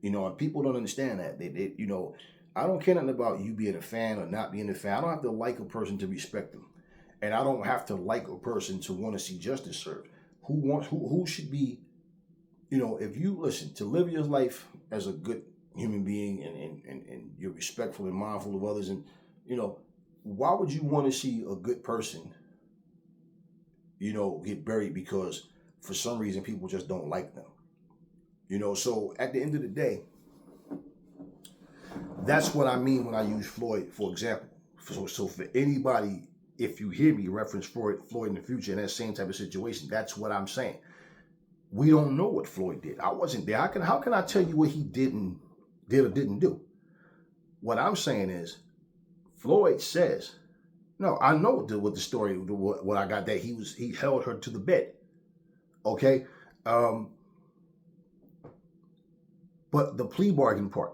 And people don't understand that. I don't care nothing about you being a fan or not being a fan. I don't have to like a person to respect them. And I don't have to like a person to want to see justice served. Who should be, if you listen, to live your life as a good human being and you're respectful and mindful of others, and why would you want to see a good person, get buried because for some reason people just don't like them? So at the end of the day, that's what I mean when I use Floyd, for example. So for anybody, if you hear me reference Floyd in the future in that same type of situation, that's what I'm saying. We don't know what Floyd did. I wasn't there. How can I tell you what he did or didn't do? What I'm saying is, Floyd says, no, I know what the story, what I got, that he held her to the bed. Okay? But the plea bargain part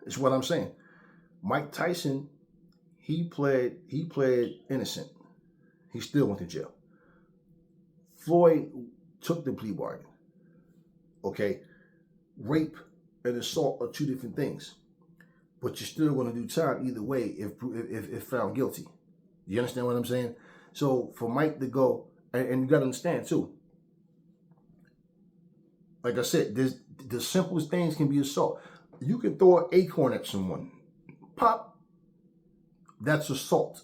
is what I'm saying. Mike Tyson, he pled innocent. He still went to jail. Floyd took the plea bargain. Okay? Rape and assault are two different things. But you're still going to do time either way if found guilty. You understand what I'm saying? So for Mike to go, and you got to understand too, like I said, the simplest things can be assault. You can throw an acorn at someone. Pop. That's assault.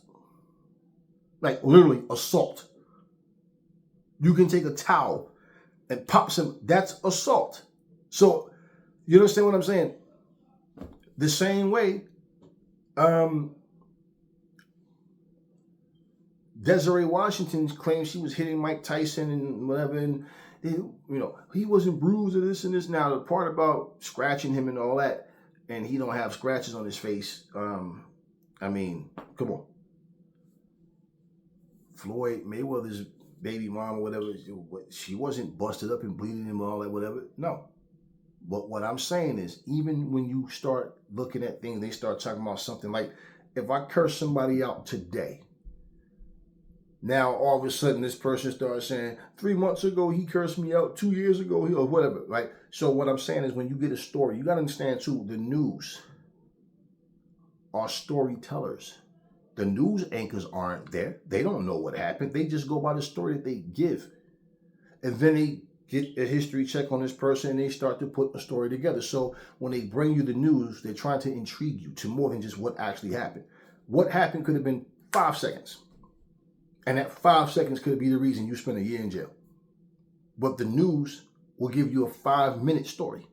Like literally assault. You can take a towel and pop some. That's assault. So you understand what I'm saying? The same way, Desiree Washington claims she was hitting Mike Tyson and whatever, and he wasn't bruised or this and this. Now the part about scratching him and all that, and he don't have scratches on his face. I mean, come on. Floyd Mayweather's baby mom or whatever, she wasn't busted up and bleeding him and all that, whatever. No. But what I'm saying is, even when you start looking at things, they start talking about something like, if I curse somebody out today, now all of a sudden this person starts saying, 3 months ago he cursed me out, 2 years ago, or whatever, right? So what I'm saying is, when you get a story, you got to understand too, the news are storytellers. The news anchors aren't there. They don't know what happened. They just go by the story that they give. And then they get a history check on this person and they start to put a story together. So when they bring you the news, they're trying to intrigue you to more than just what actually happened. What happened could have been 5 seconds. And that 5 seconds could be the reason you spend a year in jail. But the news will give you a 5-minute story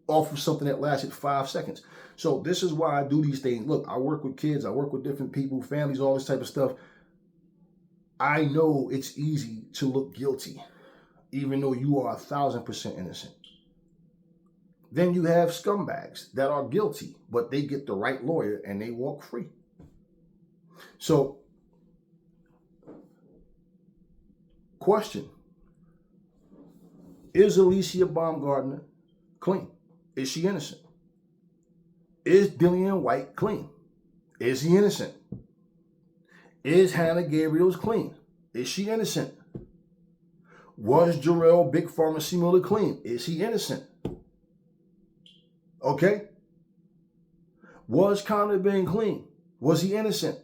off of something that lasted 5 seconds. So this is why I do these things. Look, I work with kids, I work with different people, families, all this type of stuff. I know it's easy to look guilty, even though you are 1,000% innocent. Then you have scumbags that are guilty, but they get the right lawyer and they walk free. So, question. Is Alicia Baumgardner clean? Is she innocent? Is Dillian Whyte clean? Is he innocent? Is Hannah Gabriels clean? Is she innocent? Was Jarrell Big Pharmacy Miller clean? Is he innocent? Okay. Was Conor Ben clean? Was he innocent?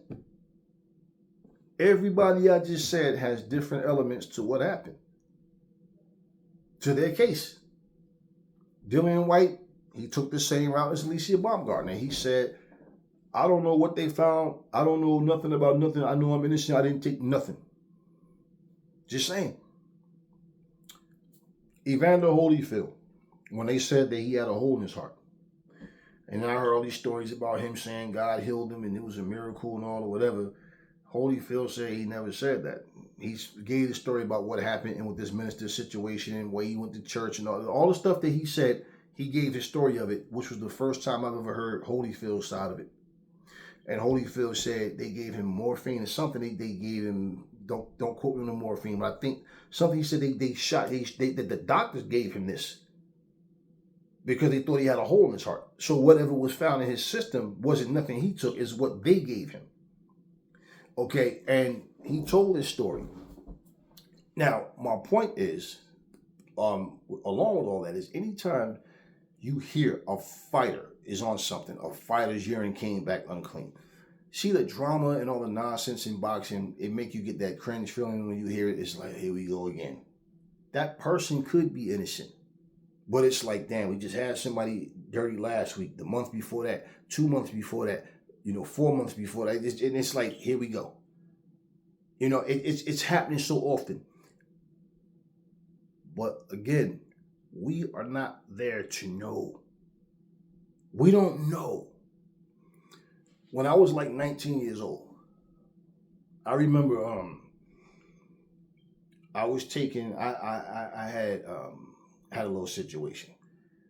Everybody I just said has different elements to what happened, to their case. Dillian Whyte, he took the same route as Alicia Baumgardner. He said, I don't know what they found. I don't know nothing about nothing. I know I'm innocent. I didn't take nothing. Just saying. Evander Holyfield, when they said that he had a hole in his heart. And I heard all these stories about him saying God healed him and it was a miracle and all or whatever. Holyfield said he never said that. He gave the story about what happened and with this minister's situation and where he went to church and all the stuff that he said. He gave his story of it, which was the first time I've ever heard Holyfield's side of it. And Holyfield said they gave him morphine or something. They gave him, don't quote me on the morphine, but I think something he said the doctors gave him this because they thought he had a hole in his heart. So whatever was found in his system wasn't nothing he took, is what they gave him. Okay, and he told his story. Now, my point is, along with all that, is anytime you hear a fighter is on something, a fighter's urine came back unclean. See the drama and all the nonsense in boxing, it make you get that cringe feeling when you hear it. It's like, here we go again. That person could be innocent. But it's like, damn, we just had somebody dirty last week, the month before that, 2 months before that, 4 months before that. And it's like, here we go. It's happening so often. But again, we are not there to know. We don't know. When I was like 19 years old, I remember I was taking, I had a little situation.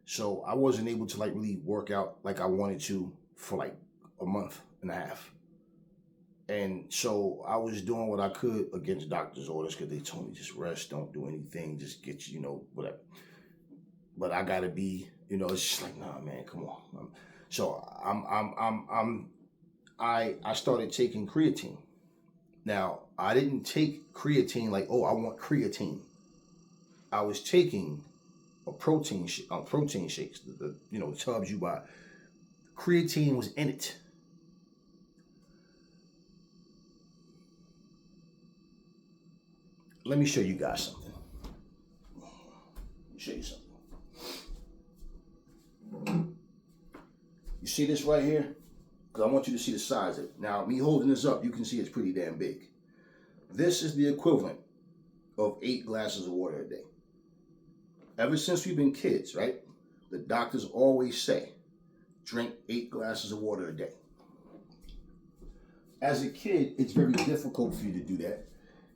So I wasn't able to like really work out like I wanted to for like a month and a half. And so I was doing what I could against doctor's orders because they told me just rest, don't do anything, just get whatever. But I gotta be, it's just like, nah, man, come on. So I started taking creatine. Now I didn't take creatine like, oh, I want creatine. I was taking a protein shakes, the tubs you buy. Creatine was in it. Let me show you guys something. Let me show you something. You see this right here? Because I want you to see the size of it. Now, me holding this up, you can see it's pretty damn big. This is the equivalent of 8 glasses of water a day. Ever since we've been kids, right? The doctors always say, drink 8 glasses of water a day. As a kid, it's very difficult for you to do that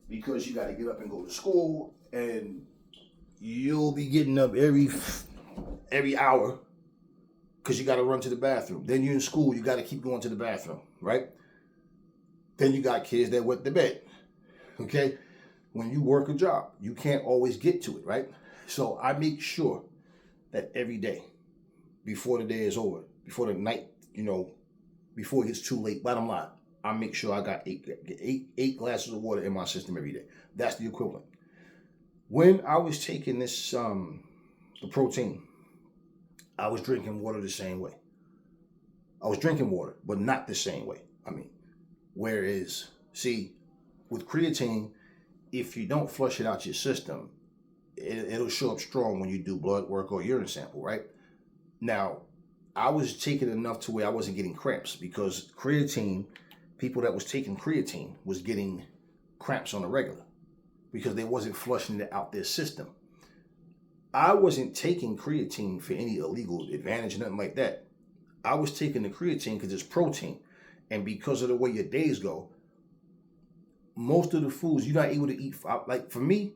because you got to get up and go to school, and you'll be getting up every hour because you got to run to the bathroom. Then you're in school, you got to keep going to the bathroom, right? Then you got kids that wet the bed, okay? When you work a job, you can't always get to it, right? So I make sure that every day, before the day is over, before the night, before it gets too late, bottom line, I make sure I got eight glasses of water in my system every day. That's the equivalent. When I was taking this, the protein, I was drinking water the same way. I was drinking water, but not the same way. Whereas, see, with creatine, if you don't flush it out your system, it'll show up strong when you do blood work or urine sample, right? Now, I was taking enough to where I wasn't getting cramps because creatine, people that was taking creatine was getting cramps on the regular because they wasn't flushing it out their system. I wasn't taking creatine for any illegal advantage, nothing like that. I was taking the creatine because it's protein. And because of the way your days go, most of the foods you're not able to eat. Like for me,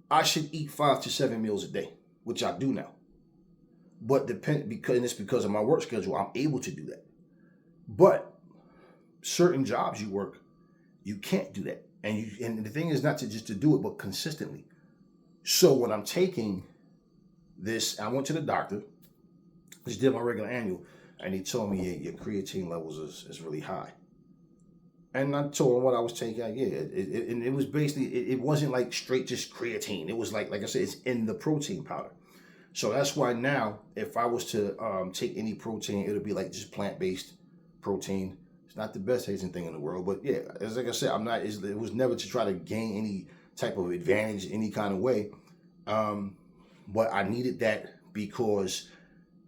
I should eat 5 to 7 meals a day, which I do now. But because of my work schedule, I'm able to do that. But certain jobs you work, you can't do that. And the thing is not to just to do it, but consistently. So when I'm taking this, I went to the doctor, just did my regular annual, and he told me your creatine levels is really high. And I told him what I was taking. And it was basically, it wasn't like straight just creatine. It was like I said, it's in the protein powder. So that's why now, if I was to take any protein, it would be like just plant-based protein. It's not the best tasting thing in the world, but yeah, as like I said, it was never to try to gain any type of advantage any kind of way. But I needed that because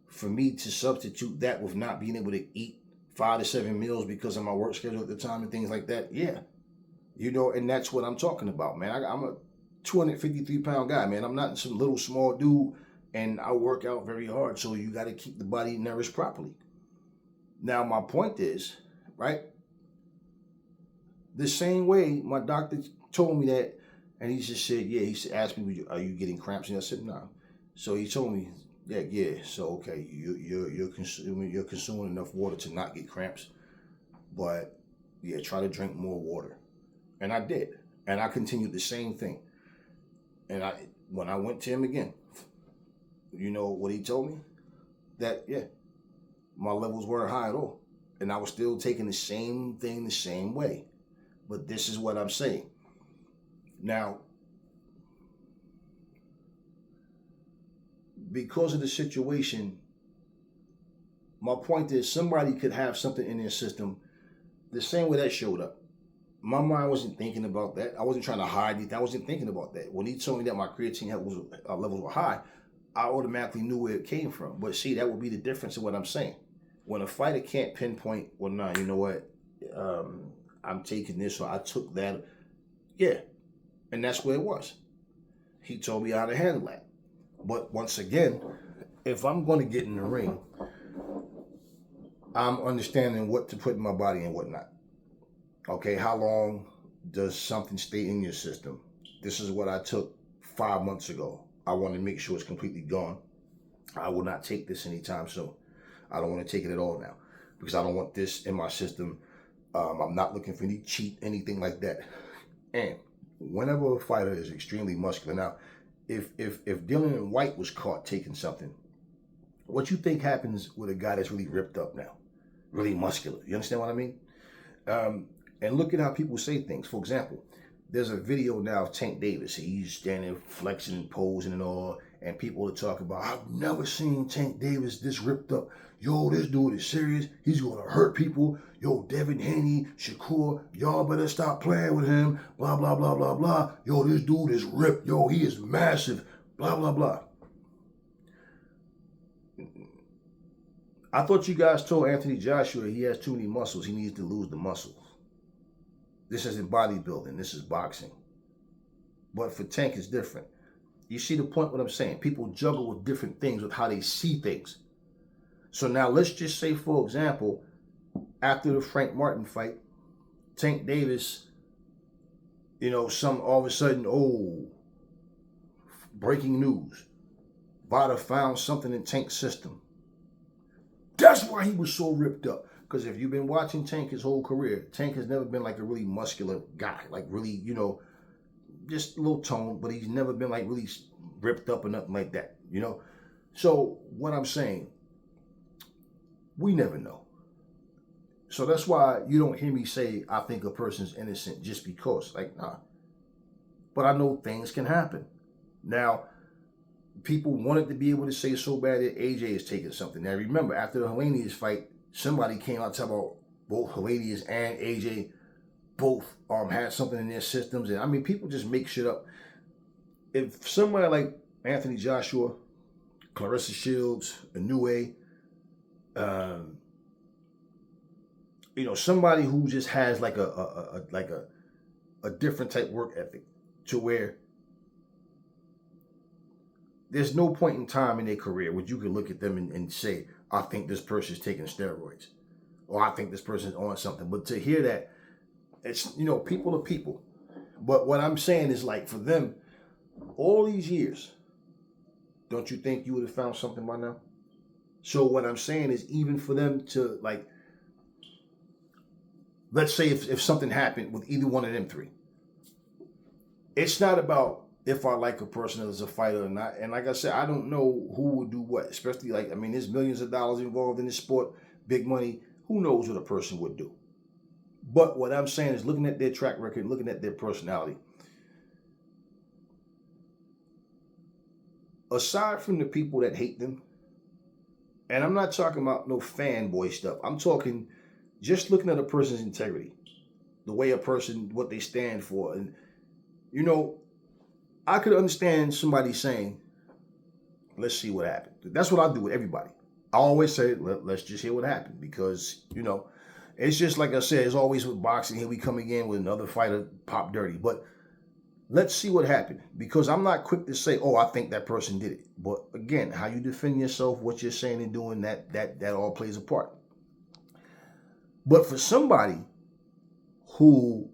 for me to substitute that with not being able to eat 5 to 7 meals because of my work schedule at the time and things like that, yeah. And that's what I'm talking about, man. I'm a 253-pound guy, man. I'm not some little small dude, and I work out very hard, so you got to keep the body nourished properly. Now, my point is, right, the same way my doctor told me that, and he just said, yeah, he asked me, are you getting cramps? And I said, no. So he told me, yeah. So, okay, you're consuming enough water to not get cramps, but yeah, try to drink more water. And I did. And I continued the same thing. And when I went to him again, you know what he told me? That, yeah, my levels weren't high at all. And I was still taking the same thing the same way. But this is what I'm saying. Now, because of the situation, my point is somebody could have something in their system the same way that showed up. My mind wasn't thinking about that. I wasn't trying to hide anything. I wasn't thinking about that. When he told me that my creatine levels were high, I automatically knew where it came from. But see, that would be the difference in what I'm saying. When a fighter can't pinpoint, well, nah, you know what, I'm taking this or I took that. Yeah, and that's where it was. He told me how to handle that. But once again, if I'm going to get in the ring, I'm understanding what to put in my body and what not. Okay, how long does something stay in your system? This is what I took 5 months ago. I want to make sure it's completely gone. I will not take this anytime soon. I don't want to take it at all now because I don't want this in my system. I'm not looking for any cheat, anything like that. And whenever a fighter is extremely muscular, now, if Dylan Whyte was caught taking something, what you think happens with a guy that's really ripped up now, really muscular? You understand what I mean? And look at how people say things. For example, there's a video now of Tank Davis. He's standing, flexing and posing and all, and people are talking about, I've never seen Tank Davis this ripped up. Yo, this dude is serious. He's going to hurt people. Yo, Devin Haney, Shakur, y'all better stop playing with him. Blah, blah, blah, blah, blah. Yo, this dude is ripped. Yo, he is massive. Blah, blah, blah. I thought you guys told Anthony Joshua he has too many muscles. He needs to lose the muscles. This isn't bodybuilding. This is boxing. But for Tank, it's different. You see the point what I'm saying? People juggle with different things with how they see things. So now let's just say, for example, after the Frank Martin fight, Tank Davis, all of a sudden, breaking news. Vada found something in Tank's system. That's why he was so ripped up. Because if you've been watching Tank his whole career, Tank has never been like a really muscular guy. Like really, just a little toned, but he's never been like really ripped up or nothing like that, So what I'm saying, we never know. So that's why you don't hear me say I think a person's innocent just because. Like, nah. But I know things can happen. Now, people wanted to be able to say so bad that AJ is taking something. Now remember, after the Helenius fight, somebody came out talking about both Helenius and AJ both had something in their systems. And I mean, people just make shit up. If somebody like Anthony Joshua, Clarissa Shields, Inoue, somebody who just has like a different type work ethic to where there's no point in time in their career where you can look at them and say, I think this person's taking steroids or I think this person's on something. But to hear that, it's, people are people. But what I'm saying is, like, for them, all these years, don't you think you would have found something by now? So what I'm saying is, even for them to, like, let's say if something happened with either one of them three, it's not about if I like a person as a fighter or not. And like I said, I don't know who would do what, especially there's millions of dollars involved in this sport, big money. Who knows what a person would do? But what I'm saying is, looking at their track record, looking at their personality, aside from the people that hate them, and I'm not talking about no fanboy stuff, I'm talking just looking at a person's integrity, the way a person, what they stand for. And, I could understand somebody saying, let's see what happened. That's what I do with everybody. I always say, let's just hear what happened because, it's just like I said, it's always with boxing. Here we come again with another fighter pop dirty. But let's see what happened because I'm not quick to say, I think that person did it. But again, how you defend yourself, what you're saying and doing, that all plays a part. But for somebody who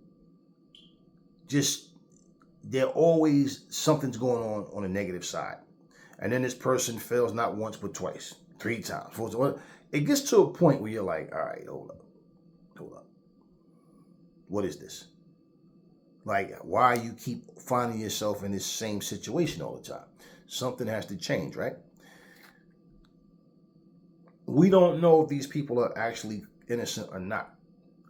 they're always, something's going on the negative side. And then this person fails not once but twice, 3 times. 4 times. It gets to a point where you're like, all right, hold up. What is this? Like, why you keep finding yourself in this same situation all the time? Something has to change, right? We don't know if these people are actually innocent or not.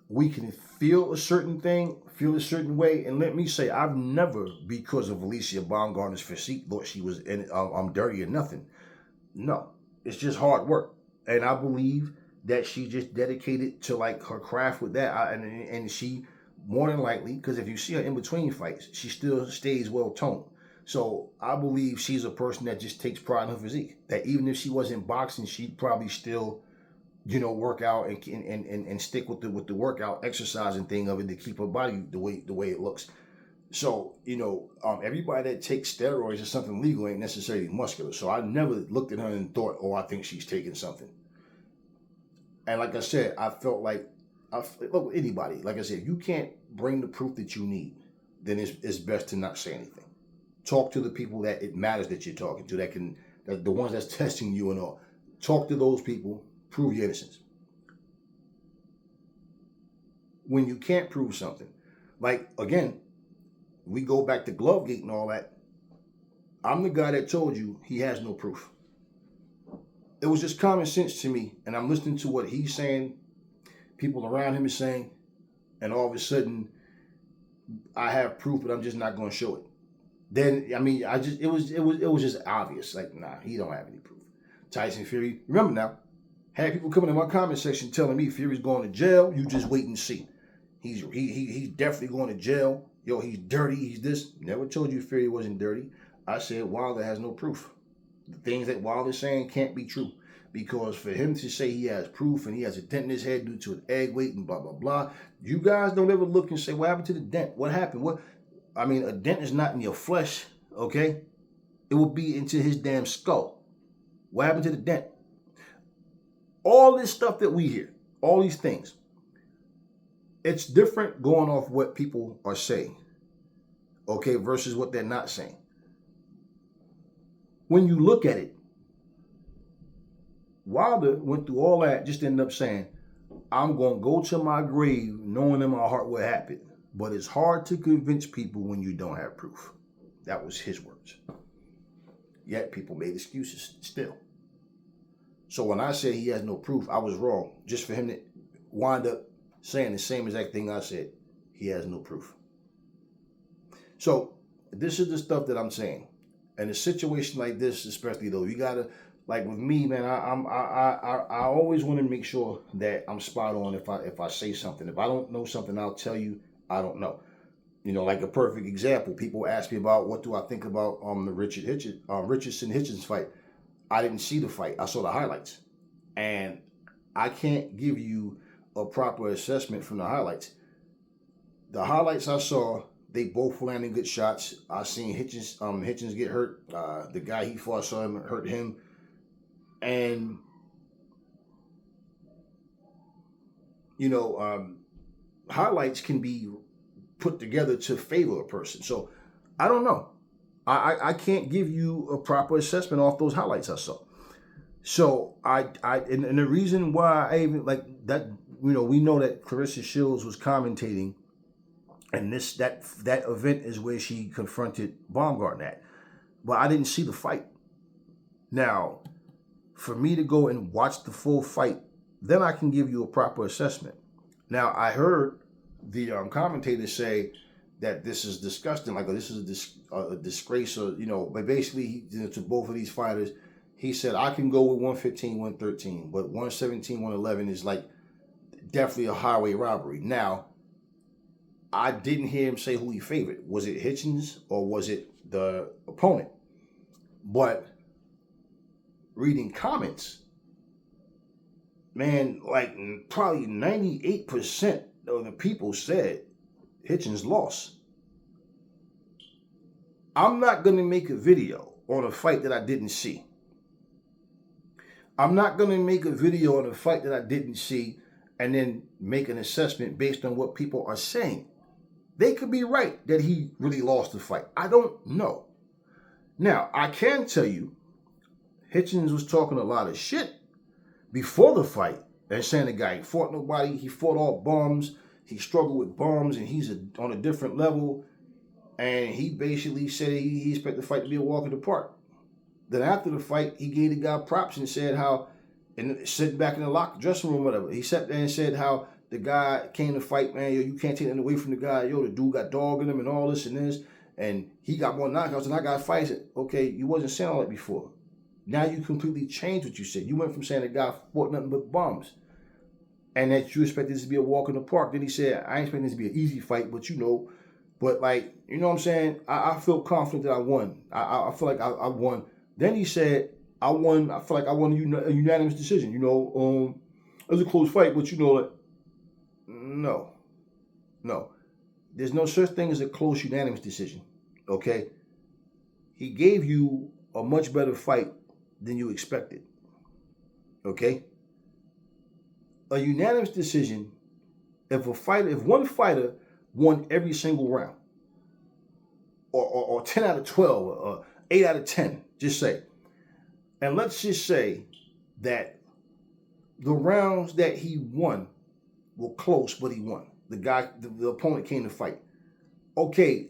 We can feel a certain thing, feel a certain way. And let me say, I've never, because of Alicia Baumgardner's physique, thought she was dirty or nothing. No, it's just hard work. And I believe that she just dedicated to like her craft with that. And she more than likely, because if you see her in between fights, she still stays well toned. So I believe she's a person that just takes pride in her physique. That even if she wasn't boxing, she'd probably still, work out and stick with the workout exercising thing of it to keep her body the way it looks. So, everybody that takes steroids or something legal ain't necessarily muscular. So I never looked at her and thought, oh, I think she's taking something. And like I said, I felt like, look, anybody, like I said, if you can't bring the proof that you need, then it's best to not say anything. Talk to the people that it matters that you're talking to, that the ones that's testing you and all. Talk to those people, prove your innocence. When you can't prove something, like, again, we go back to Glovegate and all that. I'm the guy that told you he has no proof. It was just common sense to me, and I'm listening to what he's saying, people around him is saying, and all of a sudden, I have proof, but I'm just not going to show it. Then, I mean, it was just obvious. Like, nah, he don't have any proof. Tyson Fury, remember now, had people coming in my comment section telling me Fury's going to jail. You just wait and see. He's definitely going to jail. Yo, he's dirty. He's this. Never told you Fury wasn't dirty. I said Wilder has no proof. The things that Wilder's saying can't be true. Because for him to say he has proof and he has a dent in his head due to an egg weight and blah, blah, blah, you guys don't ever look and say, what happened to the dent? What happened? A dent is not in your flesh, okay? It will be into his damn skull. What happened to the dent? All this stuff that we hear, all these things, it's different going off what people are saying, okay, versus what they're not saying. When you look at it, Wilder went through all that, just ended up saying, I'm going to go to my grave knowing in my heart what happened. But it's hard to convince people when you don't have proof. That was his words. Yet people made excuses still. So when I say he has no proof, I was wrong. Just for him to wind up saying the same exact thing I said, he has no proof. So this is the stuff that I'm saying. And a situation like this, especially though, you gotta, like with me, man, I always want to make sure that I'm spot on if I say something. If I don't know something, I'll tell you I don't know. Like a perfect example, people ask me about what do I think about the Richardson-Hitchens fight. I didn't see the fight. I saw the highlights. And I can't give you a proper assessment from the highlights. The highlights I saw, they both landing good shots. I seen Hitchens get hurt. The guy he fought, saw him hurt him. And, highlights can be put together to favor a person. So I don't know. I can't give you a proper assessment off those highlights I saw. So and the reason why I even like that, we know that Clarissa Shields was commentating, and that event is where she confronted Baumgardner at. But I didn't see the fight. Now, for me to go and watch the full fight, then I can give you a proper assessment. Now, I heard the commentator say that this is disgusting, like this is a disgrace, or but basically to both of these fighters, he said I can go with 115, 113, but 117, 111 is like definitely a highway robbery. Now, I didn't hear him say who he favored. Was it Hitchens or was it the opponent? But reading comments, man, like probably 98% of the people said Hitchens lost. I'm not going to make a video on a fight that I didn't see. I'm not going to make a video on a fight that I didn't see and then make an assessment based on what people are saying. They could be right that he really lost the fight. I don't know. Now, I can tell you, Hitchens was talking a lot of shit before the fight and saying the guy fought nobody, he fought all bums, he struggled with bums, and he's on a different level. And he basically said he expected the fight to be a walk in the park. Then after the fight, he gave the guy props and said how, and sitting back in the locker dressing room, whatever, he sat there and said how the guy came to fight, man, yo, you can't take nothing away from the guy, yo, the dude got dog in him and all this and this, and he got more knockouts than I got fights. Okay, you wasn't saying all that before. Now you completely changed what you said. You went from saying the guy fought nothing but bums, and that you expected this to be a walk in the park. Then he said, I ain't expecting this to be an easy fight, but but like, you know what I'm saying? I feel confident that I won. I feel like I won. Then he said, I won. I feel like I won a unanimous decision. It was a close fight, but like, no. There's no such thing as a close unanimous decision. Okay? He gave you a much better fight than you expected. Okay? A unanimous decision, if one fighter won every single round, or 10 out of 12, or 8 out of 10, just say, and let's just say that the rounds that he won were close, but he won. The opponent came to fight. Okay,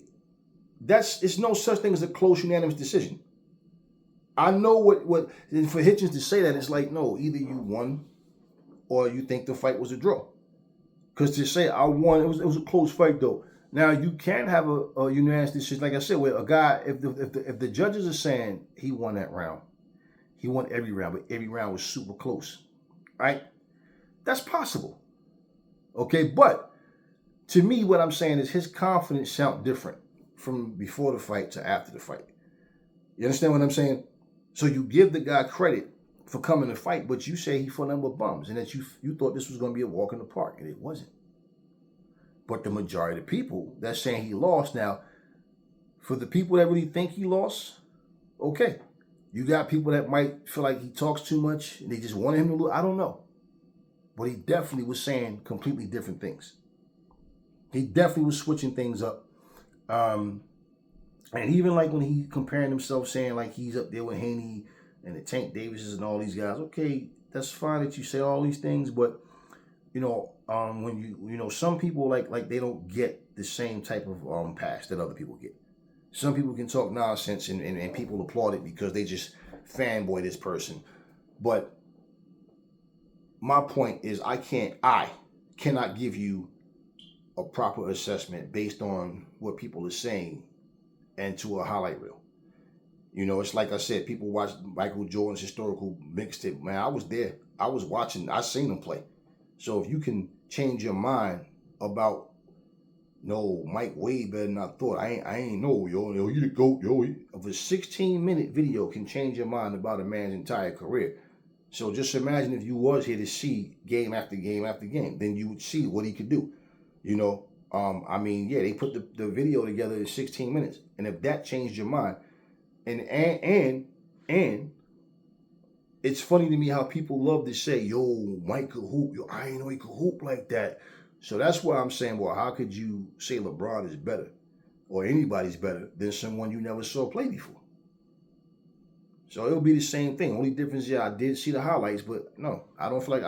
it's no such thing as a close unanimous decision. I know what for Hitchens to say that, it's like, no, either you won or you think the fight was a draw. Because to say I won, it was a close fight though. Now you can have a unanimous decision, like I said, where a guy, if the judges are saying he won that round, he won every round, but every round was super close, right? That's possible. Okay, but to me, what I'm saying is his confidence sounds different from before the fight to after the fight. You understand what I'm saying? So you give the guy credit for coming to fight, but you say he fought nothing but bums, and that you thought this was going to be a walk in the park, and it wasn't. But the majority of the people that's saying he lost, now, for the people that really think he lost, okay. You got people that might feel like he talks too much, and they just wanted him to lose. I don't know. But he definitely was saying completely different things. He definitely was switching things up. And even like when he comparing himself, saying like he's up there with Haney and the Tank Davises and all these guys. Okay, that's fine that you say all these things, but when some people like they don't get the same type of pass that other people get. Some people can talk nonsense and people applaud it because they just fanboy this person. But my point is I cannot give you a proper assessment based on what people are saying and to a highlight reel. It's like I said, people watch Michael Jordan's historical mixtape. Man, I was there. I was watching. I seen him play. So if you can change your mind about, no, Mike way better than I thought. I ain't know, you the GOAT, Of a 16-minute video can change your mind about a man's entire career. So just imagine if you was here to see game after game after game, then you would see what he could do. They put the video together in 16 minutes. And if that changed your mind, and it's funny to me how people love to say, yo, Mike could hoop. Yo, I ain't know he could hoop like that. So that's why I'm saying, well, how could you say LeBron is better or anybody's better than someone you never saw play before? So it'll be the same thing. Only difference, I did see the highlights, but no, I don't feel like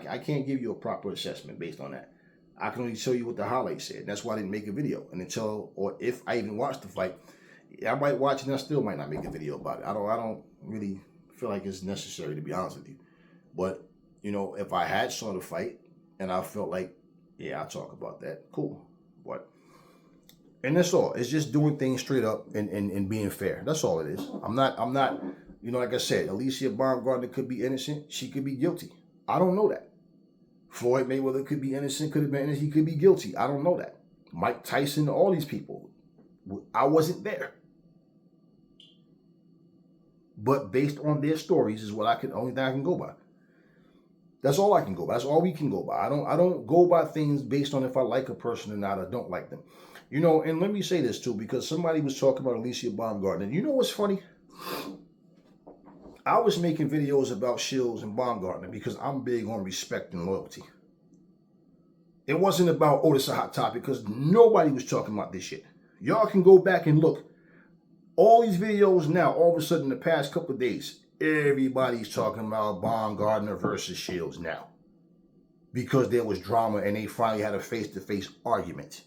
I can't give you a proper assessment based on that. I can only tell you what the highlights said. That's why I didn't make a video. And or if I even watched the fight, I might watch it and I still might not make a video about it. I don't really feel like it's necessary, to be honest with you. But, if I had saw the fight and I felt like, yeah, I'll talk about that, cool. And that's all. It's just doing things straight up and being fair. That's all it is. I'm not, like I said, Alicia Baumgardner could be innocent. She could be guilty. I don't know that. Floyd Mayweather could be innocent, could have been innocent. He could be guilty. I don't know that. Mike Tyson, all these people. I wasn't there. But based on their stories is only thing I can go by. That's all I can go by. That's all we can go by. I don't go by things based on if I like a person or not or don't like them. And let me say this too, because somebody was talking about Alicia Baumgardner. You know what's funny? I was making videos about Shields and Baumgardner because I'm big on respect and loyalty. It wasn't about, this is a hot topic, because nobody was talking about this shit. Y'all can go back and look. All these videos now, all of a sudden, the past couple of days, everybody's talking about Baumgardner versus Shields now. Because there was drama and they finally had a face-to-face argument.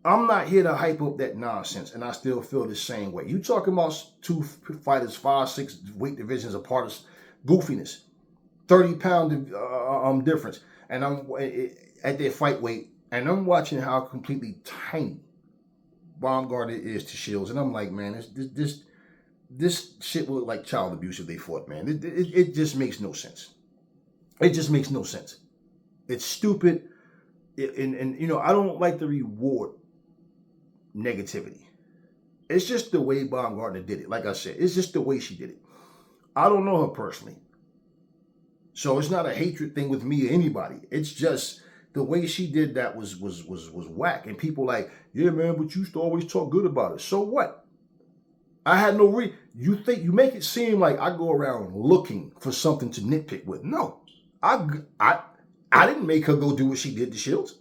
I'm not here to hype up that nonsense, and I still feel the same way. You talking about two fighters, 5'6" weight divisions apart, of goofiness, 30-pound difference, and I'm at their fight weight, and I'm watching how completely tiny Baumgardner is to Shields, and I'm like, man, this shit was like child abuse if they fought, man. It just makes no sense. It just makes no sense. It's stupid. And you know, I don't like to reward negativity. It's just the way Baumgardner did it. Like I said, it's just the way she did it. I don't know her personally. So it's not a hatred thing with me or anybody. It's just the way she did that was whack. And people like, yeah, man, but you used to always talk good about it. So what? I had no you make it seem like I go around looking for something to nitpick with. No. I didn't make her go do what she did to Shields.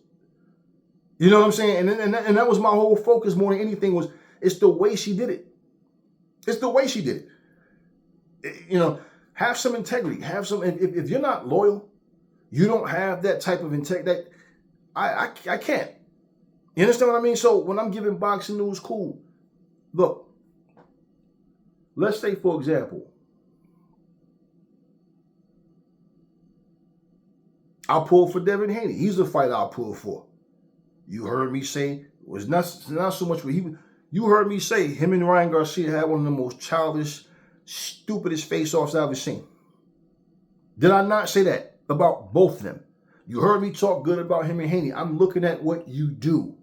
You know what I'm saying? And that was my whole focus more than anything was it's the way she did it. It's the way she did it. You know, have some integrity. Have some. If you're not loyal, you don't have that type of integrity. I can't. You understand what I mean? So when I'm giving boxing news, cool. Look, let's say for example, I'll pull for Devin Haney. He's the fight I'll pull for. You heard me say it was not so much what he. You heard me say him and Ryan Garcia had one of the most childish, stupidest face-offs I've ever seen. Did I not say that about both of them? You heard me talk good about him and Haney. I'm looking at what you do,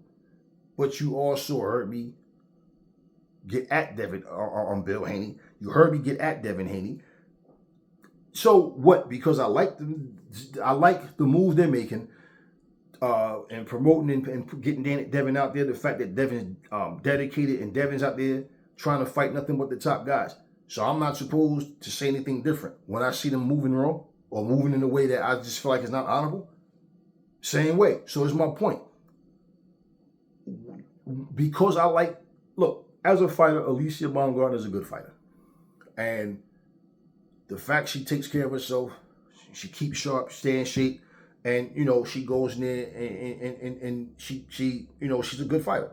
but you also heard me get at Devin on Bill Haney. You heard me get at Devin Haney. So what? Because I like the move they're making. And promoting and getting Devin out there, the fact that Devin's dedicated and Devin's out there trying to fight nothing but the top guys. So I'm not supposed to say anything different. When I see them moving wrong or moving in a way that I just feel like it's not honorable, same way. So it's my point. Because look, as a fighter, Alicia Baumgardner is a good fighter. And the fact she takes care of herself, she keeps sharp, stay in shape, and, you know, she goes in there and she you know, she's a good fighter.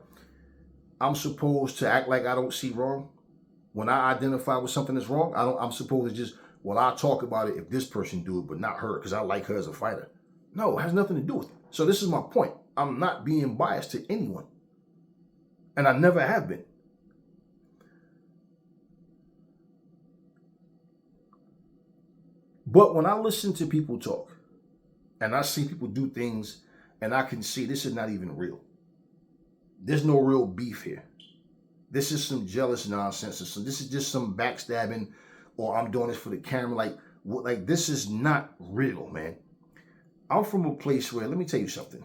I'm supposed to act like I don't see wrong. When I identify with something that's wrong, I'm supposed to just, well, I'll talk about it if this person do it, but not her, because I like her as a fighter. No, it has nothing to do with it. So this is my point. I'm not being biased to anyone. And I never have been. But when I listen to people talk, and I see people do things, and I can see this is not even real. There's no real beef here. This is some jealous nonsense. This is just some backstabbing, or I'm doing this for the camera. Like this is not real, man. I'm from a place where, let me tell you something.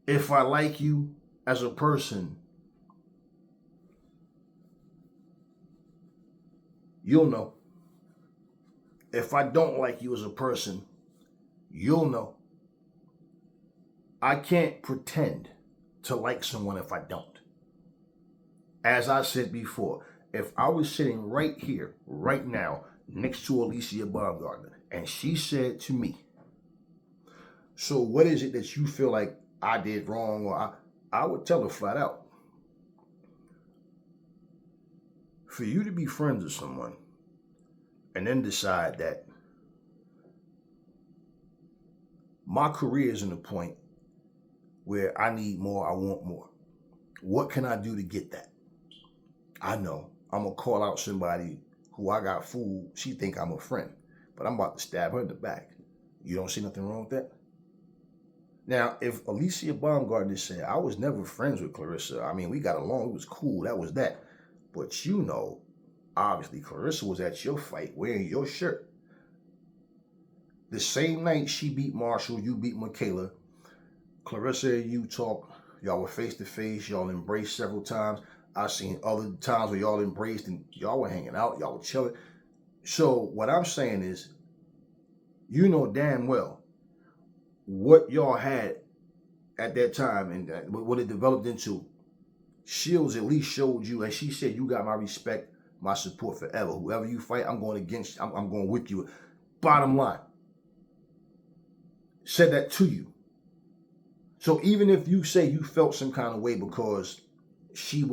If I like you as a person, you'll know. If I don't like you as a person, you'll know. I can't pretend to like someone if I don't. As I said before, if I was sitting right here, right now, next to Alicia Baumgardner, and she said to me, so what is it that you feel like I did wrong? Or I would tell her flat out. For you to be friends with someone and then decide that my career is in a point where I need more, I want more. What can I do to get that? I know I'm going to call out somebody who I got fooled. She think I'm a friend, but I'm about to stab her in the back. You don't see nothing wrong with that? Now, if Alicia Baumgardner said, I was never friends with Clarissa. I mean, we got along. It was cool. That was that. But you know, obviously, Clarissa was at your fight wearing your shirt. The same night she beat Marshall, you beat Michaela. Clarissa and you talk. Y'all were face to face. Y'all embraced several times. I've seen other times where y'all embraced and y'all were hanging out. Y'all were chilling. So what I'm saying is, you know damn well what y'all had at that time and what it developed into. Shields at least showed you, and she said, you got my respect, my support forever. Whoever you fight, I'm going against you. I'm going with you. Bottom line. Said that to you. So even if you say you felt some kind of way because she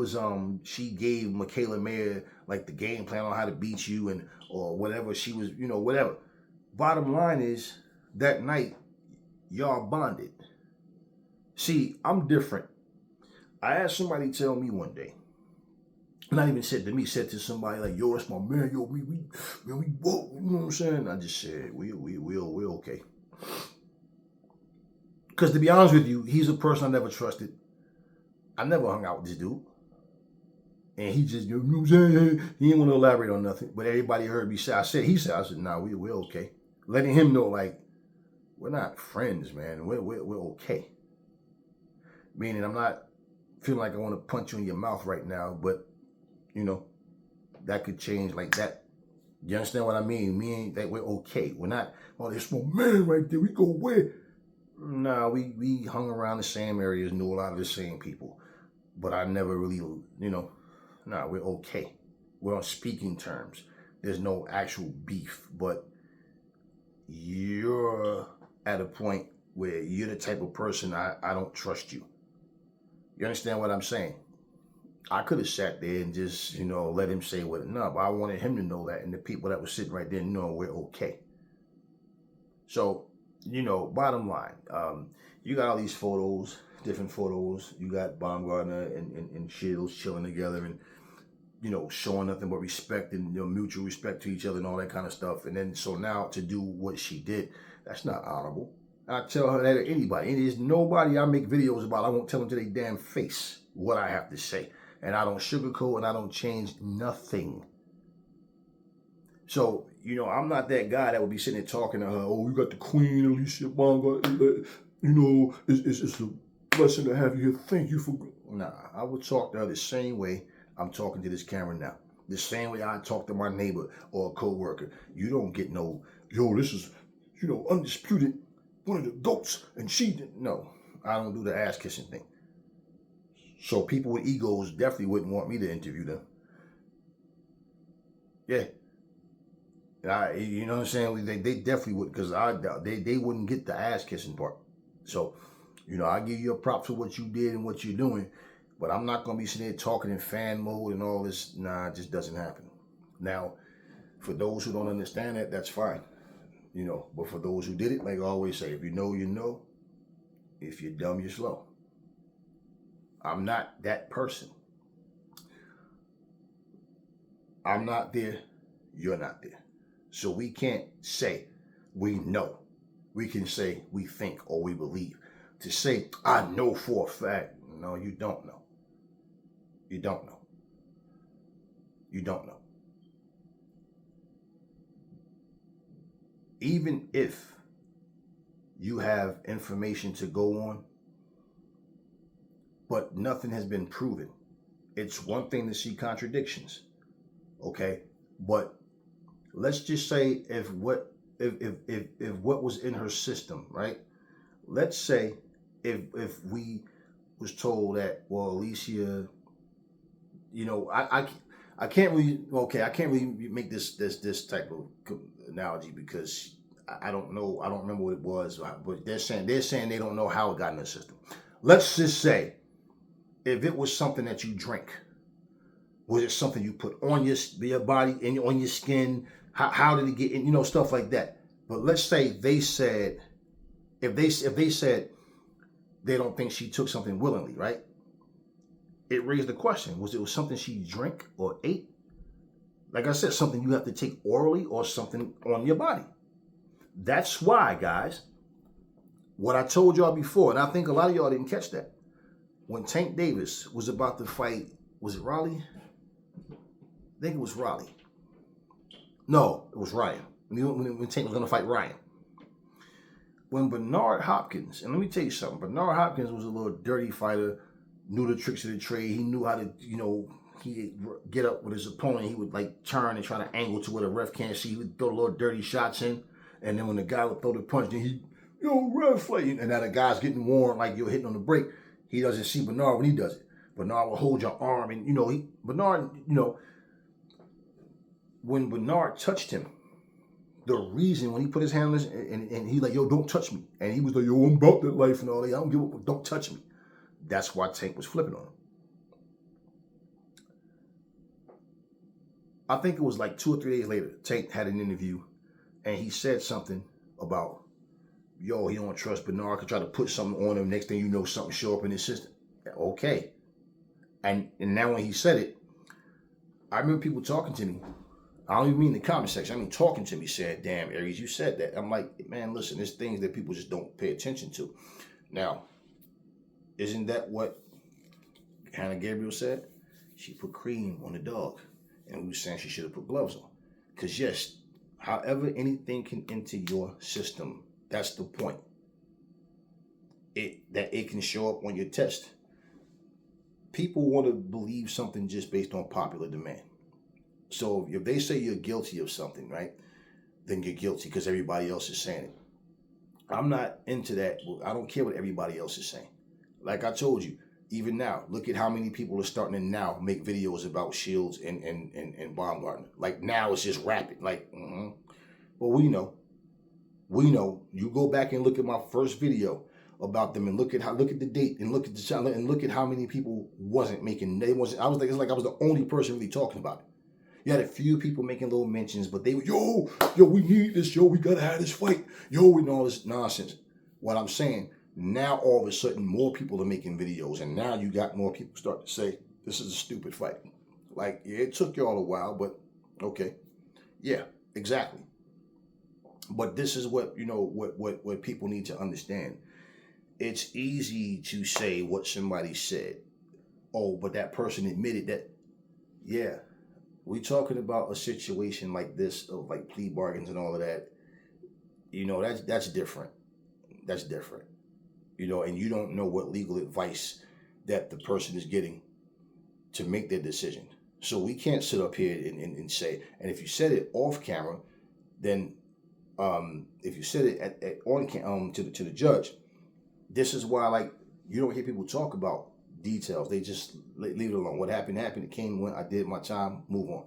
gave Michaela Mayer like the game plan on how to beat you and or whatever, she was, you know, whatever. Bottom line is that night y'all bonded. See, I'm different. I had somebody tell me one day, Not even said to me, said to somebody like, yo, that's my man, yo, we woke, you know what I'm saying? I just said, we're okay. Because to be honest with you, he's a person I never trusted. I never hung out with this dude. And he just, you know what I'm saying? He didn't want to elaborate on nothing. But everybody heard me say, I said, nah, we're okay. Letting him know, like, we're not friends, man. We're okay. Meaning I'm not feeling like I want to punch you in your mouth right now, but, you know, that could change like that. You understand what I mean? Me ain't that we're okay. We're not, oh, there's my man right there. We go where? Nah, we hung around the same areas, knew a lot of the same people. But I never really, you know, nah, we're okay. We're on speaking terms. There's no actual beef, but you're at a point where you're the type of person I don't trust you. You understand what I'm saying? I could have sat there and just, you know, let him say what enough. I wanted him to know that, and the people that were sitting right there know we're okay. So, you know, bottom line, you got all these photos, different photos. You got Baumgardner and Shields chilling together and, you know, showing nothing but respect and, you know, mutual respect to each other and all that kind of stuff. And then so now to do what she did, that's not honorable. I tell her that to anybody. And there's nobody I make videos about. I won't tell them to their damn face what I have to say. And I don't sugarcoat and I don't change nothing. So, you know, I'm not that guy that would be sitting there talking to her, oh, you got the Queen, Alicia Baumgardner, you know, it's a blessing to have you here. Thank you for... Nah, I would talk to her the same way I'm talking to this camera now. The same way I talk to my neighbor or a co-worker. You don't get no, yo, this is, you know, undisputed, one of the GOATs, and she didn't. No, I don't do the ass kissing thing. So people with egos definitely wouldn't want me to interview them. Yeah. You know what I'm saying? They definitely would, because they wouldn't get the ass kissing part. So, you know, I give you a prop for what you did and what you're doing, but I'm not going to be sitting there talking in fan mode and all this. Nah, it just doesn't happen. Now, for those who don't understand that, that's fine. You know, but for those who did it, like I always say, if you know, you know. If you're dumb, you're slow. I'm not that person. I'm not there. You're not there. So we can't say we know. We can say we think or we believe. To say, I know for a fact. No, you don't know. You don't know. You don't know. Even if you have information to go on, but nothing has been proven. It's one thing to see contradictions, okay? But let's just say if what was in her system, right? Let's say if we was told that, well, Alicia, you know, I can't really, okay, I can't really make this type of analogy because I don't know, I don't remember what it was, but they're saying they don't know how it got in the system. Let's just say if it was something that you drink, was it something you put on your body and on your skin? How did it get in? You know, stuff like that. But let's say they said, if they said they don't think she took something willingly, right? It raised the question: was it something she drank or ate? Like I said, something you have to take orally or something on your body. That's why, guys, what I told y'all before, and I think a lot of y'all didn't catch that. When Tank Davis was about to fight, was it Raleigh? I think it was Raleigh. No, it was Ryan. When Tank was going to fight Ryan. When Bernard Hopkins, and let me tell you something, Bernard Hopkins was a little dirty fighter, knew the tricks of the trade. He knew how to, you know, he'd get up with his opponent. He would like turn and try to angle to where the ref can't see. He would throw little dirty shots in. And then when the guy would throw the punch, then he, yo, ref, like, and now the guy's getting warned like you're hitting on the break. He doesn't see Bernard when he does it. Bernard will hold your arm, and, you know, Bernard, you know, when Bernard touched him, the reason when he put his hand on his, and he like, yo, don't touch me. And he was like, yo, I'm about that life and all that. I don't give a, don't touch me. That's why Tank was flipping on him. I think it was like 2 or 3 days later, Tank had an interview, and he said something about, yo, he don't trust Bernard, could try to put something on him. Next thing you know, something show up in his system. Okay. And now when he said it, I remember people talking to me. I don't even mean the comment section. I mean talking to me, saying, "Damn, Aries, you said that." I'm like, man, listen, there's things that people just don't pay attention to. Now, isn't that what Hannah Gabriel said? She put cream on the dog, and we were saying she should have put gloves on. Because yes, however anything can enter your system, that's the point. That it can show up on your test. People want to believe something just based on popular demand. So if they say you're guilty of something, right, then you're guilty because everybody else is saying it. I'm not into that. I don't care what everybody else is saying. Like I told you, even now, look at how many people are starting to now make videos about Shields and Baumgardner. Like now it's just rapid. Like, Well, we know. You go back and look at my first video about them and look at the date and look at the channel and look at how many people wasn't making. It's like I was the only person really talking about it. You had a few people making little mentions, but they were, yo, we need this, we gotta have this fight, and all this nonsense. What I'm saying, now all of a sudden more people are making videos, and now you got more people start to say, this is a stupid fight. Like, yeah, it took y'all a while, but okay. Yeah, exactly. But this is what, what people need to understand. It's easy to say what somebody said. Oh, but that person admitted that, yeah. We talking about a situation like this of like plea bargains and all of that. That's different. That's different. And you don't know what legal advice that the person is getting to make their decision. So we can't sit up here and say, and if you said it off camera, then if you said it on to the judge, this is why, like, you don't hear people talk about details. They just leave it alone. What happened. It came, went, I did my time, move on.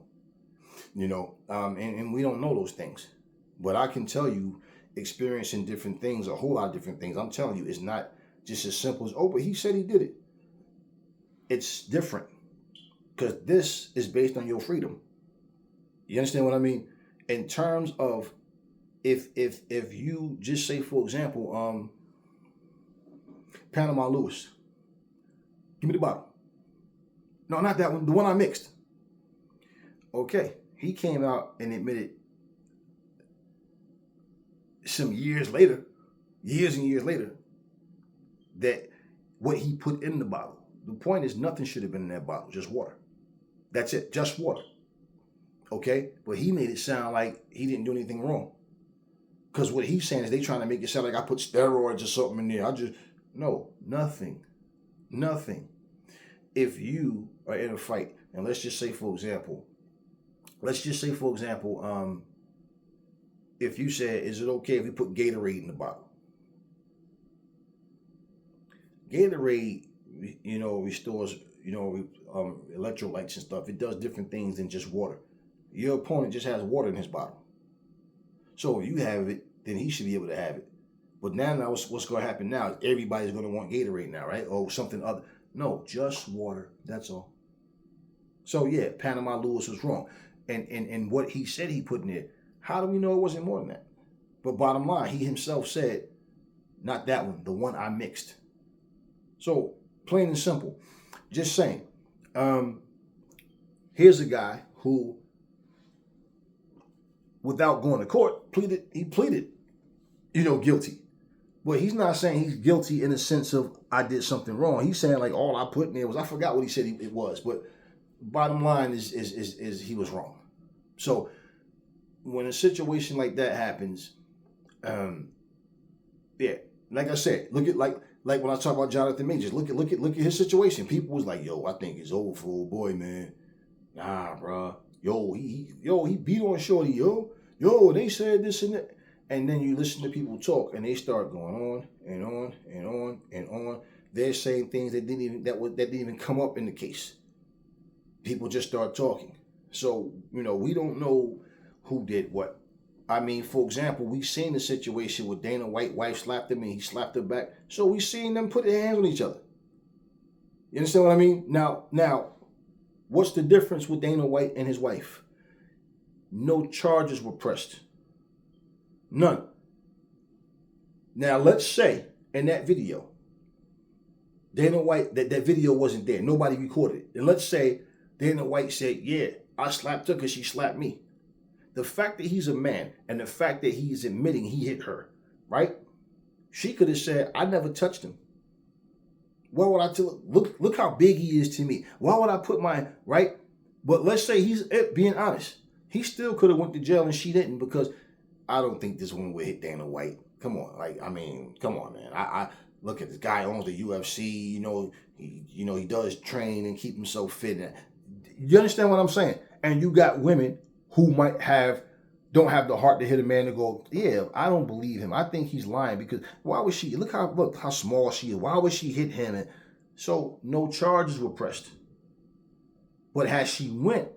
And we don't know those things. But I can tell you, experiencing different things, a whole lot of different things, I'm telling you, it's not just as simple as, oh, but he said he did it. It's different. Because this is based on your freedom. You understand what I mean? In terms of, if you just say, for example, Panama Lewis, give me the bottle. No, not that one. The one I mixed. Okay. He came out and admitted some years and years later, that what he put in the bottle. The point is, nothing should have been in that bottle. Just water. That's it. Just water. Okay? But he made it sound like he didn't do anything wrong. Because what he's saying is they trying to make it sound like I put steroids or something in there. No, nothing. Nothing. If you are in a fight, and let's just say, for example, if you said, is it okay if we put Gatorade in the bottle? Gatorade, restores, electrolytes and stuff. It does different things than just water. Your opponent just has water in his bottle. So if you have it, then he should be able to have it. But now what's going to happen now? Everybody's going to want Gatorade now, right? Or something other. No, just water. That's all. So yeah, Panama Lewis was wrong. And what he said he put in there, how do we know it wasn't more than that? But bottom line, he himself said, not that one, the one I mixed. So plain and simple, just saying. Here's a guy who, without going to court, pleaded guilty. But he's not saying he's guilty in the sense of I did something wrong. He's saying like all I put in there was, I forgot what he said it was, but bottom line is he was wrong. So when a situation like that happens, like I said, look at like when I talk about Jonathan Majors, look at his situation. People was like, yo, I think it's over for old boy, man. Nah, bro. He beat on Shorty, yo, they said this and that. And then you listen to people talk, and they start going on and on and on and on. They're saying things that didn't even come up in the case. People just start talking. So, we don't know who did what. I mean, for example, we've seen the situation with Dana White, wife slapped him and he slapped her back. So we've seen them put their hands on each other. You understand what I mean? Now, what's the difference with Dana White and his wife? No charges were pressed. None. Now, let's say in that video, Dana White, that video wasn't there. Nobody recorded it. And let's say Dana White said, yeah, I slapped her because she slapped me. The fact that he's a man and the fact that he's admitting he hit her, right? She could have said, I never touched him. Why would I tell? Look how big he is to me. Why would I put my, right? But let's say he's being honest. He still could have went to jail and she didn't, because I don't think this woman would hit Dana White. Come on, like, I mean, come on, man. I look at this guy owns the UFC. He does train and keep himself fit. You understand what I'm saying? And you got women who don't have the heart to hit a man to go, yeah, I don't believe him. I think he's lying, because why would she? Look how small she is. Why would she hit him? And so no charges were pressed. But has she went?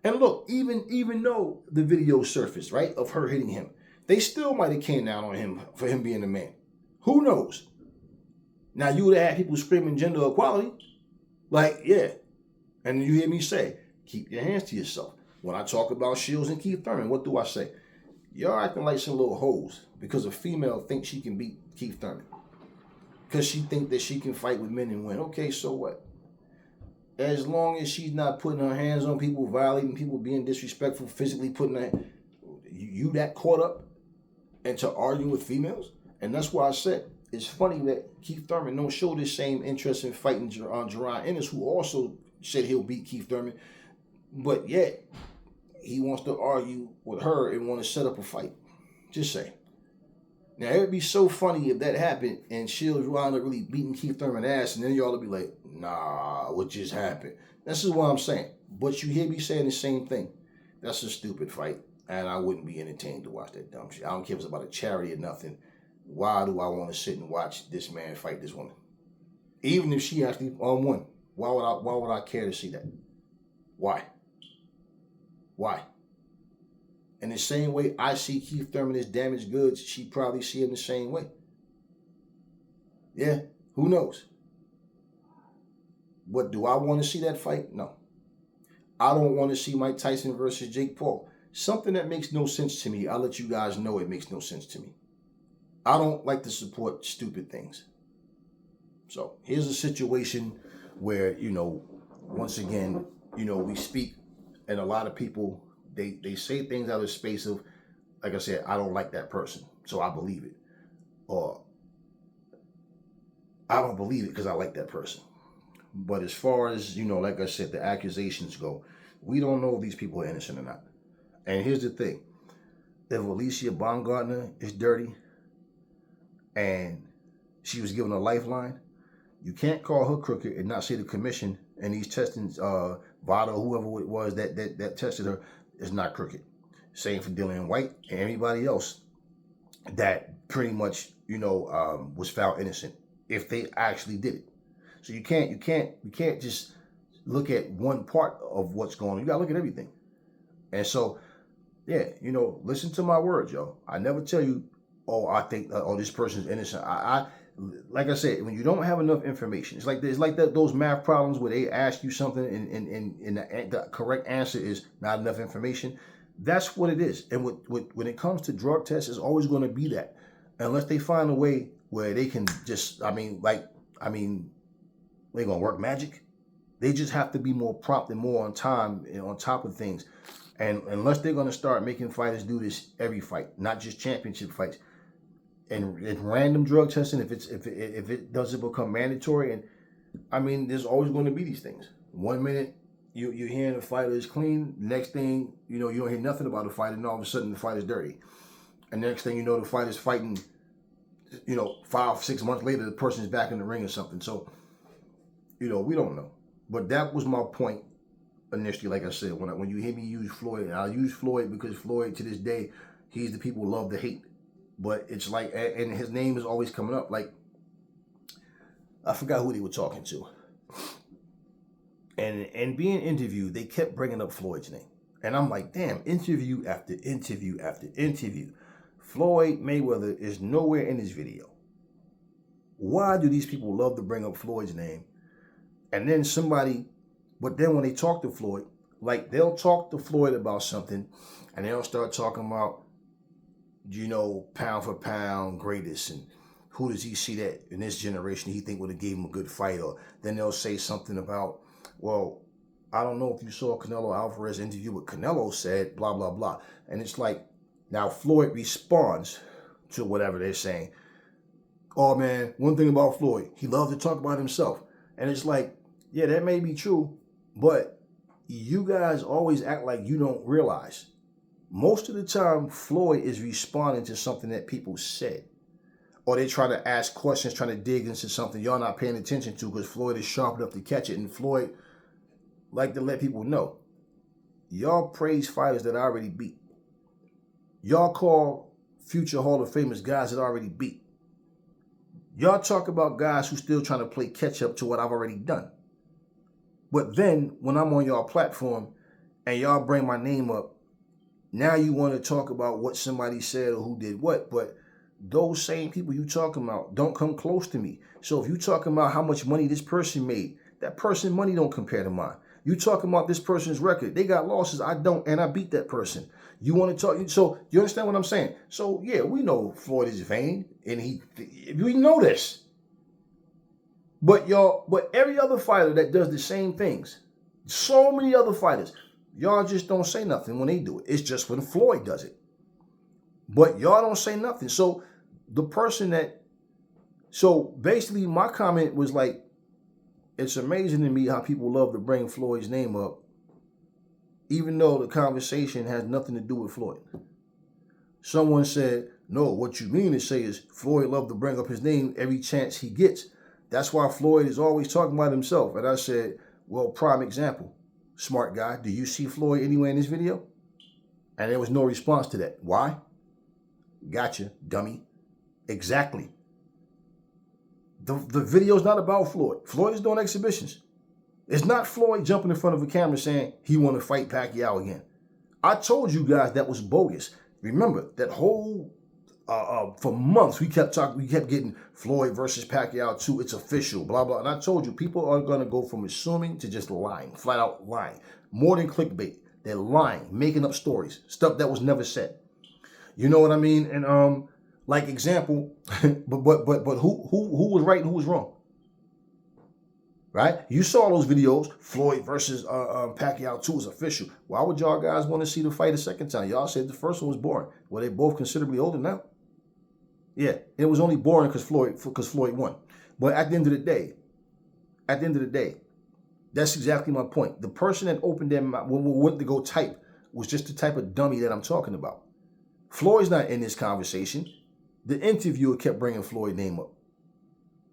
And look, even though the video surfaced, right, of her hitting him, they still might have came down on him for him being a man. Who knows? Now, you would have had people screaming gender equality. Like, yeah. And you hear me say, keep your hands to yourself. When I talk about Shields and Keith Thurman, what do I say? Y'all acting like some little hoes because a female thinks she can beat Keith Thurman. Because she thinks that she can fight with men and win. Okay, so what? As long as she's not putting her hands on people, violating people, being disrespectful, physically putting her, you that caught up into arguing with females? And that's why I said, it's funny that Keith Thurman don't show this same interest in fighting Jerron Ennis, who also said he'll beat Keith Thurman, but yet he wants to argue with her and want to set up a fight. Just say. Now, it would be so funny if that happened and Shields wound up really beating Keith Thurman's ass, and then y'all would be like, nah, what just happened? This is what I'm saying. But you hear me saying the same thing. That's a stupid fight, and I wouldn't be entertained to watch that dumb shit. I don't care if it's about a charity or nothing. Why do I want to sit and watch this man fight this woman? Even if she actually won, why would I care to see that? Why? In the same way I see Keith Thurman as damaged goods, she probably see him the same way. Yeah, who knows? But do I want to see that fight? No. I don't want to see Mike Tyson versus Jake Paul. Something that makes no sense to me. I'll let you guys know it makes no sense to me. I don't like to support stupid things. So here's a situation where, once again, we speak, and a lot of people, they say things out of space of, like I said, I don't like that person, so I believe it. Or I don't believe it because I like that person. But as far as, like I said, the accusations go, we don't know if these people are innocent or not. And here's the thing. If Alicia Baumgardner is dirty and she was given a lifeline, you can't call her crooked and not say the commission and these testings, Vada, whoever it was that tested her, is not crooked. Same for Dillian Whyte and anybody else that pretty much, was found innocent if they actually did it. So you can't just look at one part of what's going on. You gotta look at everything. And so, yeah, listen to my words, yo. I never tell you, I think, this person's innocent. I like I said, when you don't have enough information, it's like those math problems where they ask you something and the correct answer is not enough information. That's what it is. And when it comes to drug tests, it's always going to be that, unless they find a way where they can just, they're going to work magic. They just have to be more prompt and more on time and on top of things. And unless they're going to start making fighters do this every fight, not just championship fights, and random drug testing, if it doesn't become mandatory, and there's always going to be these things. 1 minute you're hearing the fighter is clean, next thing you don't hear nothing about the fight, and all of a sudden the fight is dirty. And next thing you know, the fighter's fighting, 5-6 months later, the person's back in the ring or something. So, we don't know. But that was my point initially. Like I said, when you hear me use Floyd, and I'll use Floyd because Floyd, to this day, he's the people love to hate. But it's like, and his name is always coming up. Like, I forgot who they were talking to. And being interviewed, they kept bringing up Floyd's name. And I'm like, damn, interview after interview after interview. Floyd Mayweather is nowhere in this video. Why do these people love to bring up Floyd's name? And then but then when they talk to Floyd, like they'll talk to Floyd about something and they'll start talking about, pound for pound greatest, and who does he see that in this generation he think would have gave him a good fight? Or then they'll say something about, well, I don't know if you saw Canelo Alvarez interview what Canelo said, blah, blah, blah. And it's like, now Floyd responds to whatever they're saying. Oh man, one thing about Floyd, he loves to talk about himself. And it's like, yeah, that may be true, but you guys always act like you don't realize. Most of the time, Floyd is responding to something that people said. Or they try to ask questions, trying to dig into something y'all not paying attention to because Floyd is sharp enough to catch it. And Floyd like to let people know, y'all praise fighters that I already beat. Y'all call future Hall of Famers guys that I already beat. Y'all talk about guys who still trying to play catch up to what I've already done. But then when I'm on y'all platform and y'all bring my name up, now you want to talk about what somebody said or who did what. But those same people you talking about don't come close to me. So if you talking about how much money this person made, that person's money don't compare to mine. You talking about this person's record. They got losses. I don't, and I beat that person. You want to talk, so you understand what I'm saying? So yeah, we know Floyd is vain, and we know this. But every other fighter that does the same things, so many other fighters, y'all just don't say nothing when they do it. It's just when Floyd does it. But y'all don't say nothing. So basically my comment was like, it's amazing to me how people love to bring Floyd's name up, even though the conversation has nothing to do with Floyd. Someone said, no, what you mean to say is Floyd loved to bring up his name every chance he gets. That's why Floyd is always talking about himself. And I said, well, prime example, smart guy, do you see Floyd anywhere in this video? And there was no response to that. Why? Gotcha, dummy. Exactly. The video's not about Floyd. Floyd is doing exhibitions. It's not Floyd jumping in front of a camera saying he want to fight Pacquiao again. I told you guys that was bogus. Remember, that whole, for months, we kept getting Floyd versus Pacquiao 2, it's official, blah, blah. And I told you, people are going to go from assuming to just lying, flat out lying. More than clickbait. They're lying, making up stories, stuff that was never said. You know what I mean? And, like example, but who was right and who was wrong? Right? You saw those videos, Floyd versus Pacquiao 2 is official. Why would y'all guys want to see the fight a second time? Y'all said the first one was boring. Well, they both considerably older now. Yeah, it was only boring because Floyd won. But at the end of the day, that's exactly my point. The person that opened their mouth, went to go type, was just the type of dummy that I'm talking about. Floyd's not in this conversation. The interviewer kept bringing Floyd's name up.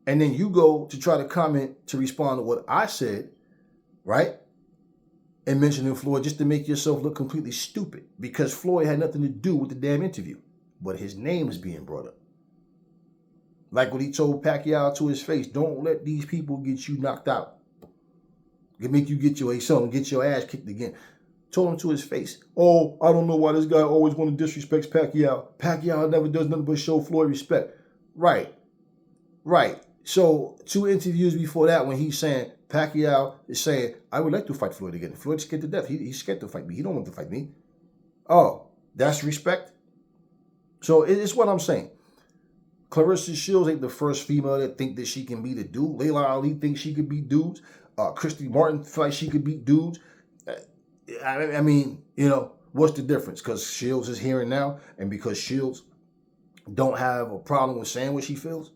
And then you go to try to comment to respond to what I said, right? And mentioning Floyd just to make yourself look completely stupid because Floyd had nothing to do with the damn interview. But his name is being brought up. Like what he told Pacquiao to his face, don't let these people get you knocked out. It make you get your ass kicked again. Told him to his face, oh, I don't know why this guy always want to disrespect Pacquiao. Pacquiao never does nothing but show Floyd respect. Right. So 2 interviews before that when he's saying, Pacquiao is saying, I would like to fight Floyd again. Floyd's scared to death. He's scared to fight me. He don't want to fight me. Oh, that's respect? So it's what I'm saying. Clarissa Shields ain't the first female that think that she can beat a dude. Layla Ali thinks she could beat dudes. Christy Martin feels like she could beat dudes. I mean, what's the difference? Because Shields is here and now, and because Shields don't have a problem with saying what she feels.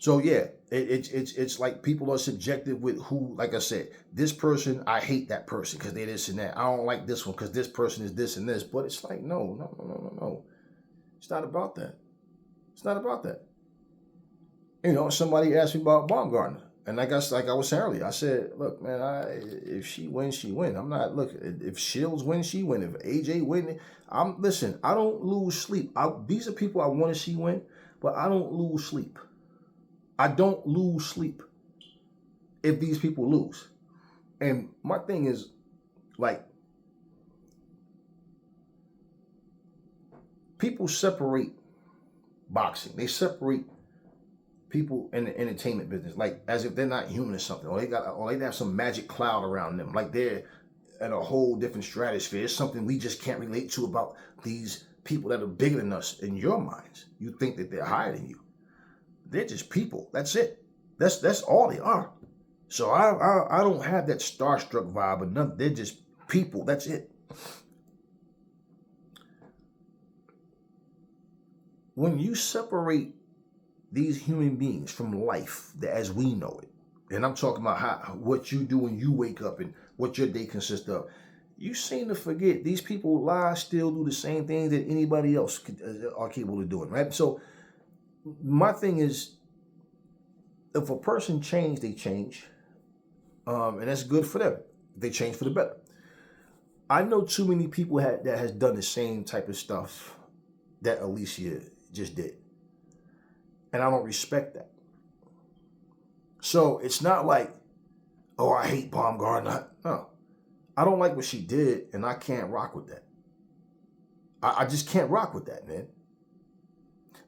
So yeah, it's like people are subjective with who. Like I said, this person, I hate that person because they're this and that. I don't like this one because this person is this and this. But it's like no. It's not about that. It's not about that. Somebody asked me about Baumgardner. And like I was saying earlier, I said, look, man, if she wins, she wins. I'm not, look, if Shields wins, she wins. If AJ wins, listen, I don't lose sleep. These are people I want to see win, but I don't lose sleep. I don't lose sleep if these people lose. And my thing is, like, people separate boxing. They separate people in the entertainment business, like as if they're not human or something, or they have some magic cloud around them, like they're in a whole different stratosphere. It's something we just can't relate to about these people that are bigger than us. In your minds, you think that they're higher than you. They're just people. That's it. That's all they are. So I don't have that starstruck vibe or nothing. They're just people. That's it. When you separate these human beings from life as we know it, and I'm talking about what you do when you wake up and what your day consists of, you seem to forget these people lie, still do the same things that anybody else are capable of doing, right? So my thing is, if a person change, they change, and that's good for them. They change for the better. I know too many people that has done the same type of stuff that Alicia just did, and I don't respect that. So it's not like, oh, I hate Baumgardner. No, I don't like what she did, and I can't rock with that. I just can't rock with that, man.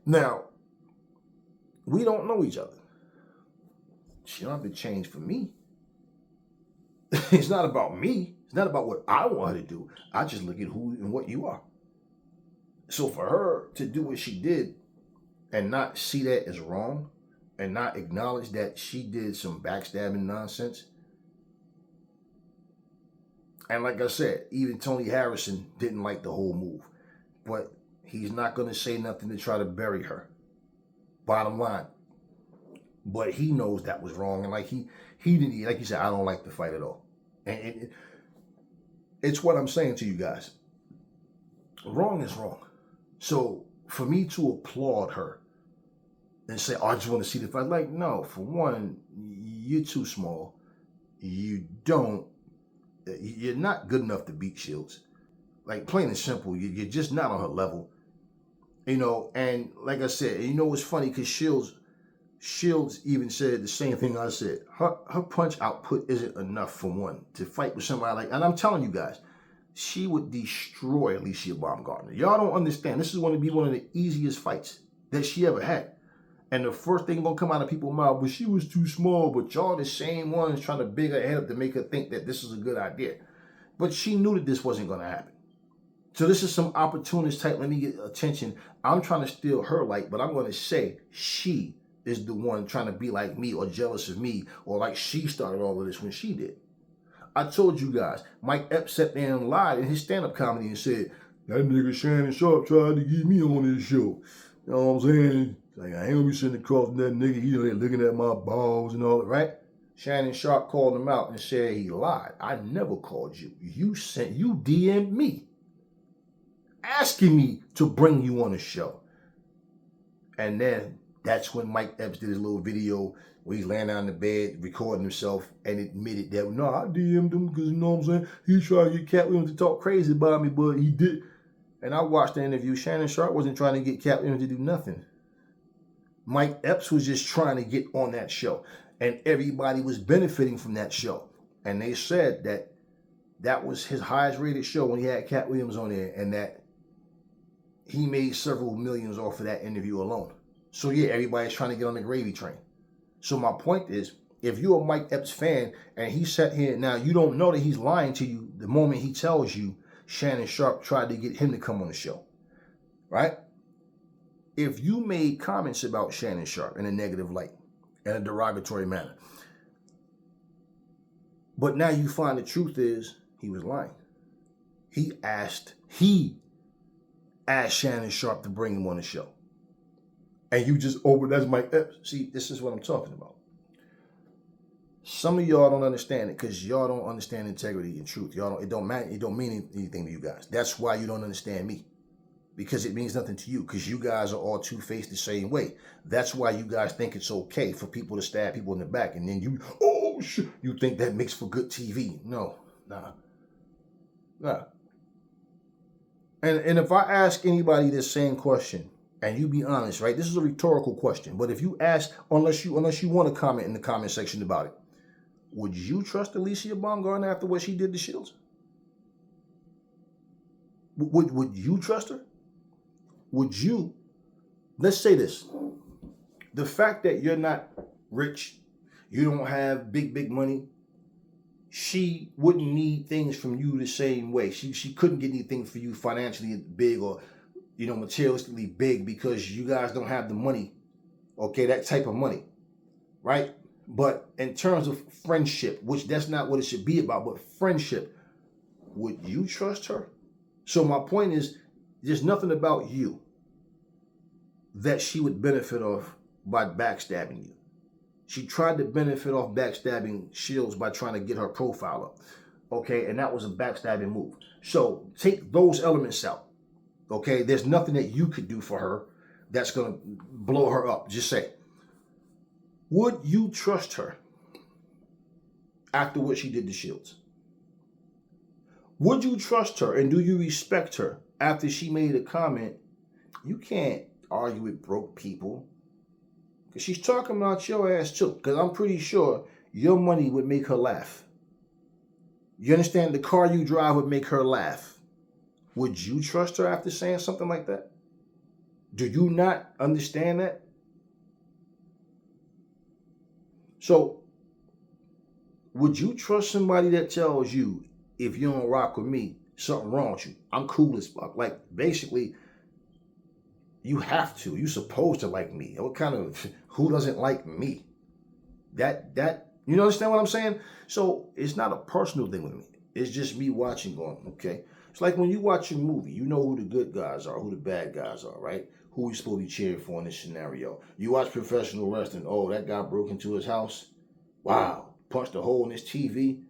Now, we don't know each other. She don't have to change for me. It's not about me. It's not about what I want her to do. I just look at who and what you are. So for her to do what she did and not see that as wrong and not acknowledge that she did some backstabbing nonsense. And like I said, even Tony Harrison didn't like the whole move. But he's not going to say nothing to try to bury her. Bottom line. But he knows that was wrong. And like he didn't, like you said, I don't like the fight at all. And it's what I'm saying to you guys. Wrong is wrong. So for me to applaud her and say, oh, I just want to see the fight. Like, no, for one, you're too small. You're not good enough to beat Shields. Like, plain and simple, you're just not on her level. You know, and like I said, you know what's funny? Because Shields even said the same thing I said. Her punch output isn't enough for one to fight with somebody like, and I'm telling you guys, she would destroy Alicia Baumgardner. Y'all don't understand. This is going to be one of the easiest fights that she ever had. And the first thing going to come out of people's mouth, but she was too small, but y'all the same ones trying to big her head up to make her think that this is a good idea. But she knew that this wasn't going to happen. So this is some opportunist type, let me get attention. I'm trying to steal her light, but I'm going to say she is the one trying to be like me or jealous of me or like she started all of this when she did. I told you guys, Mike Epps sat there and lied in his stand-up comedy and said, that nigga Shannon Sharp tried to get me on this show. You know what I'm saying? Like, I ain't gonna be sitting across from that nigga, you know, they're looking at my balls and all that, right? Shannon Sharp called him out and said he lied. I never called you. You DM'd me, asking me to bring you on the show. And then that's when Mike Epps did his little video where he's laying down in the bed, recording himself, and admitted that, no, I DM'd him because, you know what I'm saying, he tried to get Cat Williams to talk crazy about me, but he did. And I watched the interview. Shannon Sharp wasn't trying to get Cat Williams to do nothing. Mike Epps was just trying to get on that show. And everybody was benefiting from that show. And they said that that was his highest rated show when he had Cat Williams on there, and that he made several millions off of that interview alone. So yeah, everybody's trying to get on the gravy train. So my point is, if you're a Mike Epps fan and he sat here, now you don't know that he's lying to you the moment he tells you Shannon Sharp tried to get him to come on the show, right? If you made comments about Shannon Sharp in a negative light, in a derogatory manner, but now you find the truth is he was lying. He asked Shannon Sharp to bring him on the show. And you just that's Mike Epps. See, this is what I'm talking about. Some of y'all don't understand it because y'all don't understand integrity and truth. It don't matter. It don't mean anything to you guys. That's why you don't understand me. Because it means nothing to you. Because you guys are all two-faced the same way. That's why you guys think it's okay for people to stab people in the back. And then you think that makes for good TV. No, nah. And if I ask anybody this same question, and you be honest, right? This is a rhetorical question. But if you ask, unless you want to comment in the comment section about it, would you trust Alicia Baumgardner after what she did to Shields? Would you trust her? Would you? Let's say this. The fact that you're not rich, you don't have big money, she wouldn't need things from you the same way. She couldn't get anything for you financially big or, you know, materialistically big because you guys don't have the money, okay, that type of money, right? But in terms of friendship, which that's not what it should be about, but friendship, would you trust her? So my point is, there's nothing about you that she would benefit off by backstabbing you. She tried to benefit off backstabbing Shields by trying to get her profile up. Okay, and that was a backstabbing move. So take those elements out. Okay, there's nothing that you could do for her that's going to blow her up. Just say, would you trust her after what she did to Shields? Would you trust her and do you respect her after she made a comment? You can't argue with broke people. Because she's talking about your ass too. Because I'm pretty sure your money would make her laugh. You understand? The car you drive would make her laugh. Would you trust her after saying something like that? Do you not understand that? So, would you trust somebody that tells you, if you don't rock with me, something wrong with you? I'm cool as fuck. Like, basically, you have to. You're supposed to like me. What kind of, who doesn't like me? You understand what I'm saying? So, it's not a personal thing with me. It's just me watching going, okay? It's like when you watch a movie, you know who the good guys are, who the bad guys are, right? Who you supposed to be cheering for in this scenario. You watch professional wrestling. Oh, that guy broke into his house. Wow. Punched a hole in his TV.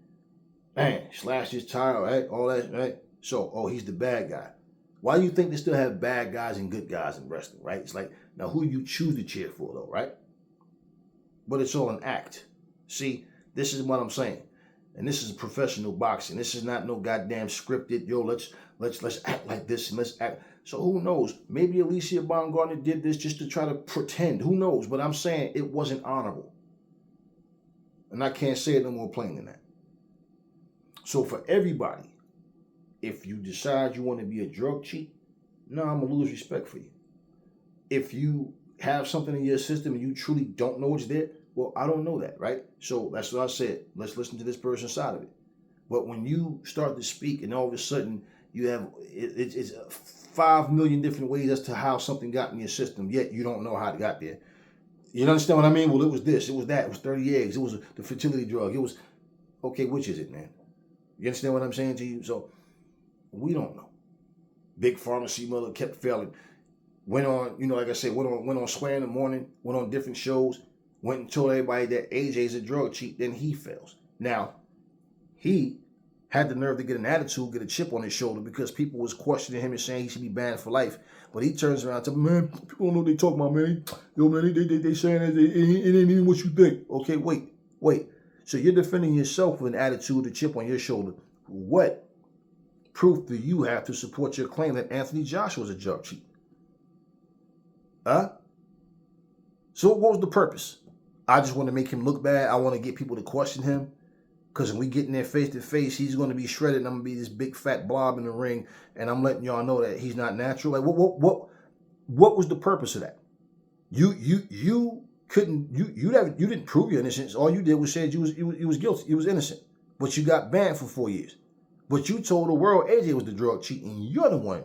Man, slashed his tire, right? All that, right? So, oh, he's the bad guy. Why do you think they still have bad guys and good guys in wrestling, right? It's like, now who you choose to cheer for, though, right? But it's all an act. See, this is what I'm saying. And this is professional boxing. This is not no goddamn scripted, yo, let's act like this and let's act. So who knows? Maybe Alicia Baumgardner did this just to try to pretend. Who knows? But I'm saying it wasn't honorable. And I can't say it no more plain than that. So for everybody, if you decide you want to be a drug cheat, no, I'm going to lose respect for you. If you have something in your system and you truly don't know it's there, well, I don't know that, right? So that's what I said. Let's listen to this person's side of it. But when you start to speak and all of a sudden you have, it's 5 million different ways as to how something got in your system, yet you don't know how it got there. You understand what I mean? Well, it was this, it was that, it was 30 eggs, it was the fertility drug, it was, okay, which is it, man? You understand what I'm saying to you? So, we don't know. Big Pharmacy Mother kept failing. Went on, like I said, went on Swear in the Morning, went on different shows, went and told everybody that AJ's a drug cheat, then he fails. Now, he had the nerve to get an attitude, get a chip on his shoulder because people was questioning him and saying he should be banned for life. But he turns around and says, man, people don't know what they talk about, man. Yo, man, they saying that it ain't even what you think. Okay, wait. So you're defending yourself with an attitude, a chip on your shoulder. What proof do you have to support your claim that Anthony Joshua was a drug cheat? Huh? So what was the purpose? I just want to make him look bad. I want to get people to question him. Because when we get in there face to face, he's going to be shredded and I'm going to be this big fat blob in the ring. And I'm letting y'all know that he's not natural. Like, what was the purpose of that? You didn't prove your innocence. All you did was say you was guilty. You was innocent. But you got banned for 4 years. But you told the world AJ was the drug cheat, and you're the one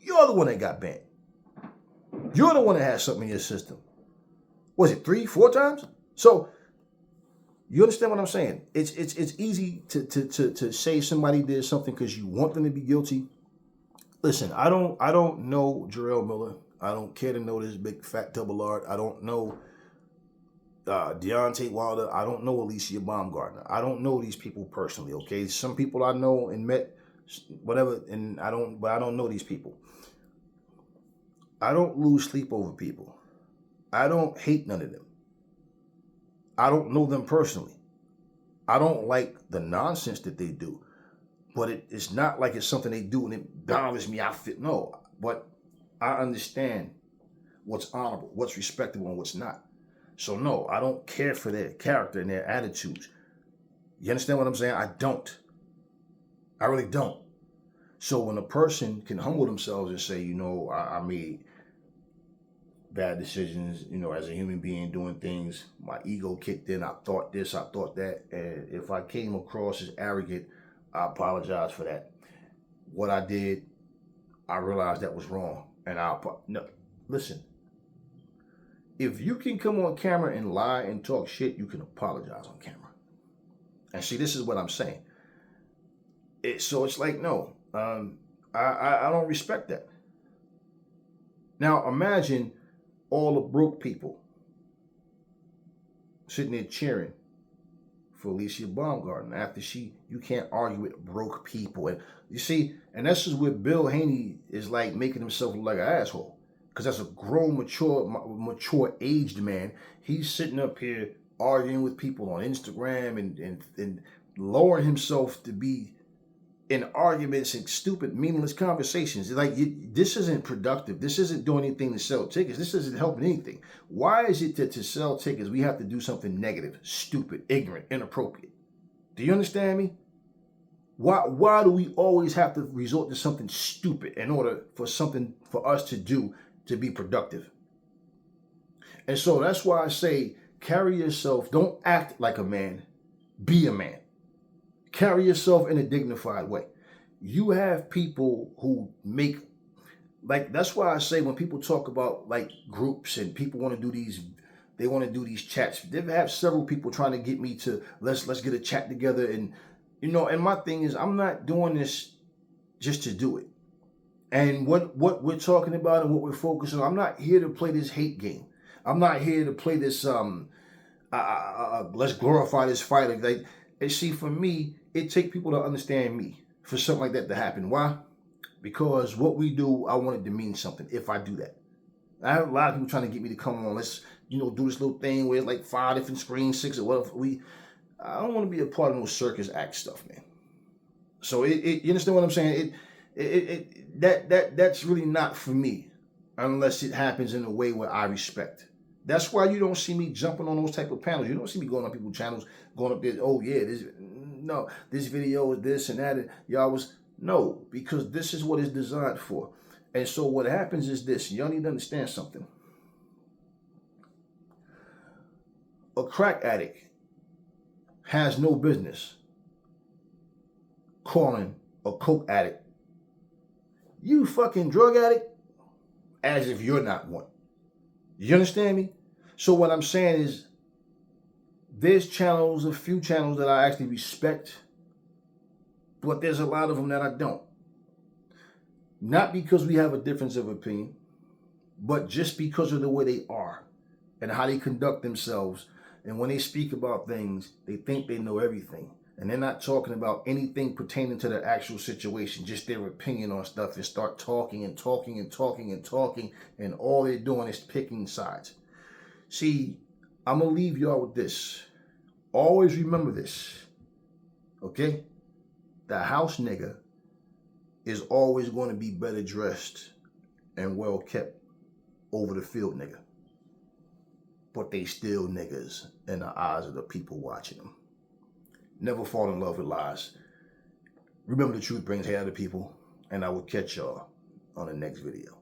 that got banned. You're the one that had something in your system. Was it 3, 4 times? So you understand what I'm saying? It's easy to say somebody did something because you want them to be guilty. Listen, I don't know Jarrell Miller. I don't care to know this big fat double R. I don't know Deontay Wilder. I don't know Alicia Baumgardner. I don't know these people personally. Okay, some people I know and met, whatever, and I don't know these people. I don't lose sleep over people. I don't hate none of them. I don't know them personally. I don't like the nonsense that they do, but it's not like it's something they do and it bothers me. No, but I understand what's honorable, what's respectable, and what's not. So no, I don't care for their character and their attitudes. You understand what I'm saying? I don't. I really don't. So when a person can humble themselves and say, I made bad decisions, as a human being doing things, my ego kicked in, I thought this, I thought that, and if I came across as arrogant, I apologize for that. What I did, I realized that was wrong, and no, listen, if you can come on camera and lie and talk shit, you can apologize on camera. And see, this is what I'm saying. So it's like, no, I don't respect that. Now imagine all the broke people sitting there cheering for Alicia Baumgardner after you can't argue with broke people. And you see, and this is where Bill Haney is like making himself look like an asshole. Because as a grown, mature, aged man, he's sitting up here arguing with people on Instagram and lowering himself to be in arguments and stupid, meaningless conversations. Like, this isn't productive. This isn't doing anything to sell tickets. This isn't helping anything. Why is it that to sell tickets, we have to do something negative, stupid, ignorant, inappropriate? Do you understand me? Why do we always have to resort to something stupid in order for something for us to do to be productive? And so that's why I say, carry yourself. Don't act like a man. Be a man. Carry yourself in a dignified way. You have people who make, like, that's why I say when people talk about like groups and people want to do these, they want to do these chats. They have several people trying to get me to let's get a chat together, and and my thing is, I'm not doing this just to do it. And what we're talking about and what we're focusing on, I'm not here to play this hate game. I'm not here to play this let's glorify this fight. Like, and see, for me, it takes people to understand me for something like that to happen. Why? Because what we do, I want it to mean something if I do that. I have a lot of people trying to get me to come on. Let's, do this little thing where it's like 5 different screens, 6 or whatever. I don't want to be a part of no circus act stuff, man. So you understand what I'm saying? That's really not for me unless it happens in a way where I respect. That's why you don't see me jumping on those type of panels. You don't see me going on people's channels, going up there, oh yeah, this video is this and that. And y'all no, because this is what it's designed for. And so what happens is this, y'all need to understand something. A crack addict has no business calling a coke addict, you fucking drug addict, as if you're not one. You understand me? So what I'm saying is, there's a few channels that I actually respect, but there's a lot of them that I don't. Not because we have a difference of opinion, but just because of the way they are and how they conduct themselves. And when they speak about things, they think they know everything. And they're not talking about anything pertaining to the actual situation, just their opinion on stuff, and start talking and talking and talking and talking, and all they're doing is picking sides. See, I'm going to leave y'all with this. Always remember this, okay? The house nigga is always going to be better dressed and well kept over the field nigga. But they still niggas in the eyes of the people watching them. Never fall in love with lies. Remember, the truth brings hair to people, and I will catch y'all on the next video.